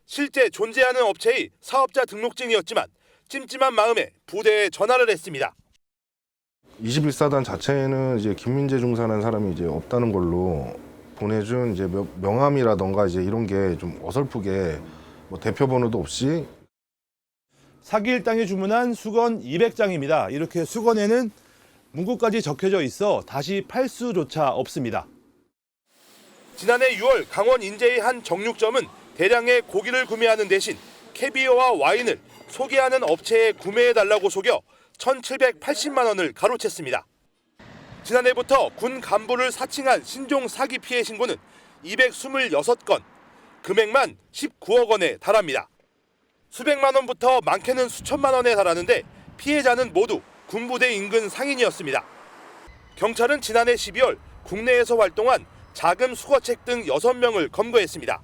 실제 존재하는 업체의 사업자 등록증이었지만 찜찜한 마음에 부대에 전화를 했습니다. 21사단 자체에는 이제 김민재 중사라는 사람이 이제 없다는 걸로 보내준 이제 명함이라던가 이제 이런 게 좀 어설프게 뭐 대표 번호도 없이 사기 일당이 주문한 수건 200장입니다. 이렇게 수건에는 문구까지 적혀져 있어 다시 팔 수조차 없습니다. 지난해 6월 강원 인제의 한 정육점은 대량의 고기를 구매하는 대신 캐비어와 와인을 소개하는 업체에 구매해달라고 속여 1,780만 원을 가로챘습니다. 지난해부터 군 간부를 사칭한 신종 사기 피해 신고는 226건, 금액만 19억 원에 달합니다. 수백만 원부터 많게는 수천만 원에 달하는데 피해자는 모두 군부대 인근 상인이었습니다. 경찰은 지난해 12월 국내에서 활동한 자금 수거책 등 6명을 검거했습니다.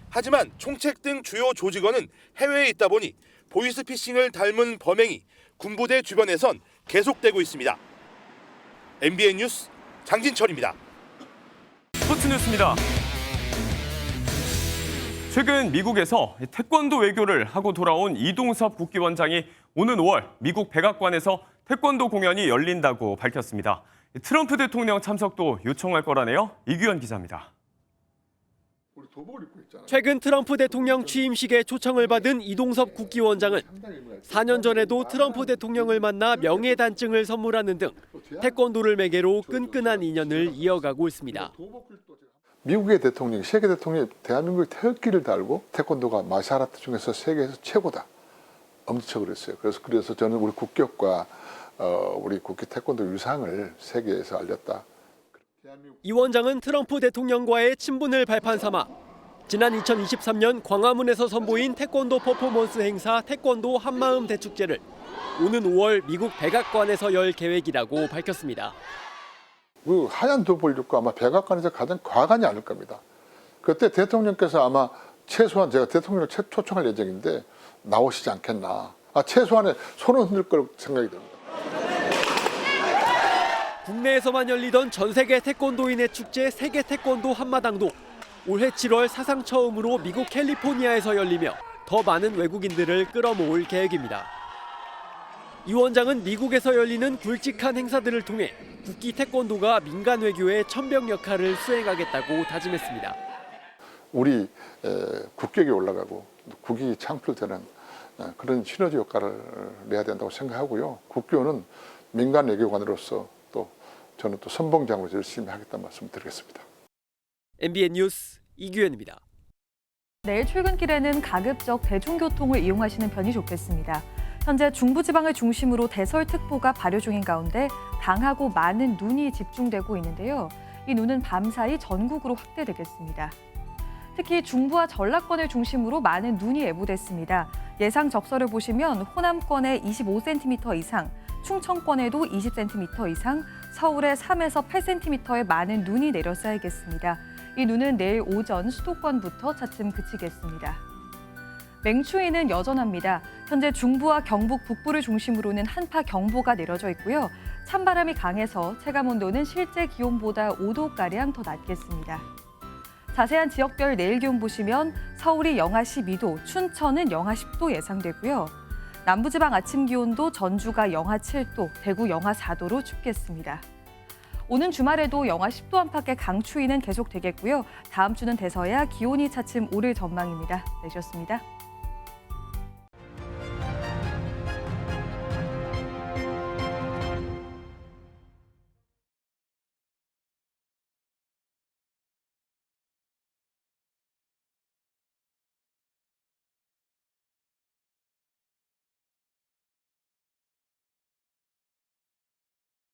하지만 총책 등 주요 조직원은 해외에 있다 보니 보이스피싱을 닮은 범행이 군부대 주변에선 계속되고 있습니다. MBN 뉴스 장진철입니다. 스포츠 뉴스입니다. 최근 미국에서 태권도 외교를 하고 돌아온 이동섭 국기원장이 오는 5월 미국 백악관에서 태권도 공연이 열린다고 밝혔습니다. 트럼프 대통령 참석도 요청할 거라네요. 이규현 기자입니다. 최근 트럼프 대통령 취임식에 초청을 받은 이동섭 국기원장은 4년 전에도 트럼프 대통령을 만나 명예단증을 선물하는 등 태권도를 매개로 끈끈한 인연을 이어가고 있습니다. 미국의 대통령이 세계 대통령이 대한민국의 태극기를 달고 태권도가 마샤라트 중에서 세계에서 최고다. 엄지척을 했어요. 그래서 저는 우리 국격과 우리 국기 태권도 유상을 세계에서 알렸다. 이 원장은 트럼프 대통령과의 친분을 발판 삼아 지난 2023년 광화문에서 선보인 태권도 퍼포먼스 행사 태권도 한마음 대축제를 오는 5월 미국 백악관에서 열 계획이라고 밝혔습니다. 그 하얀 두 벌 입고 아마 백악관에서 가장 과간이 않을 겁니다. 그때 대통령께서 아마 최소한 제가 대통령을 초청할 예정인데 나오시지 않겠나. 최소한의 손을 흔들 걸 생각이 듭니다. 국내에서만 열리던 전 세계 태권도인의 축제 세계 태권도 한마당도 올해 7월 사상 처음으로 미국 캘리포니아에서 열리며 더 많은 외국인들을 끌어모을 계획입니다. 이 원장은 미국에서 열리는 굵직한 행사들을 통해 국기 태권도가 민간 외교의 천병 역할을 수행하겠다고 다짐했습니다. 우리 국격이 올라가고 국익이 창출되는 그런 시너지 효과를 내야 된다고 생각하고요. 국교는 민간 외교관으로서 또 저는 또 선봉장으로 열심히 하겠다는 말씀 드리겠습니다. MBN 뉴스 이규현입니다. 내일 출근길에는 가급적 대중교통을 이용하시는 편이 좋겠습니다. 현재 중부지방을 중심으로 대설특보가 발효 중인 가운데 강하고 많은 눈이 집중되고 있는데요. 이 눈은 밤사이 전국으로 확대되겠습니다. 특히 중부와 전라권을 중심으로 많은 눈이 예보됐습니다. 예상 적설을 보시면 호남권에 25cm 이상, 충청권에도 20cm 이상, 서울에 3에서 8cm의 많은 눈이 내려 쌓이겠습니다. 이 눈은 내일 오전 수도권부터 차츰 그치겠습니다. 맹추위는 여전합니다. 현재 중부와 경북 북부를 중심으로는 한파 경보가 내려져 있고요. 찬바람이 강해서 체감온도는 실제 기온보다 5도가량 더 낮겠습니다. 자세한 지역별 내일 기온 보시면 서울이 영하 12도, 춘천은 영하 10도 예상되고요. 남부지방 아침 기온도 전주가 영하 7도, 대구 영하 4도로 춥겠습니다. 오는 주말에도 영하 10도 안팎의 강추위는 계속되겠고요. 다음 주는 돼서야 기온이 차츰 오를 전망입니다. 내셨습니다.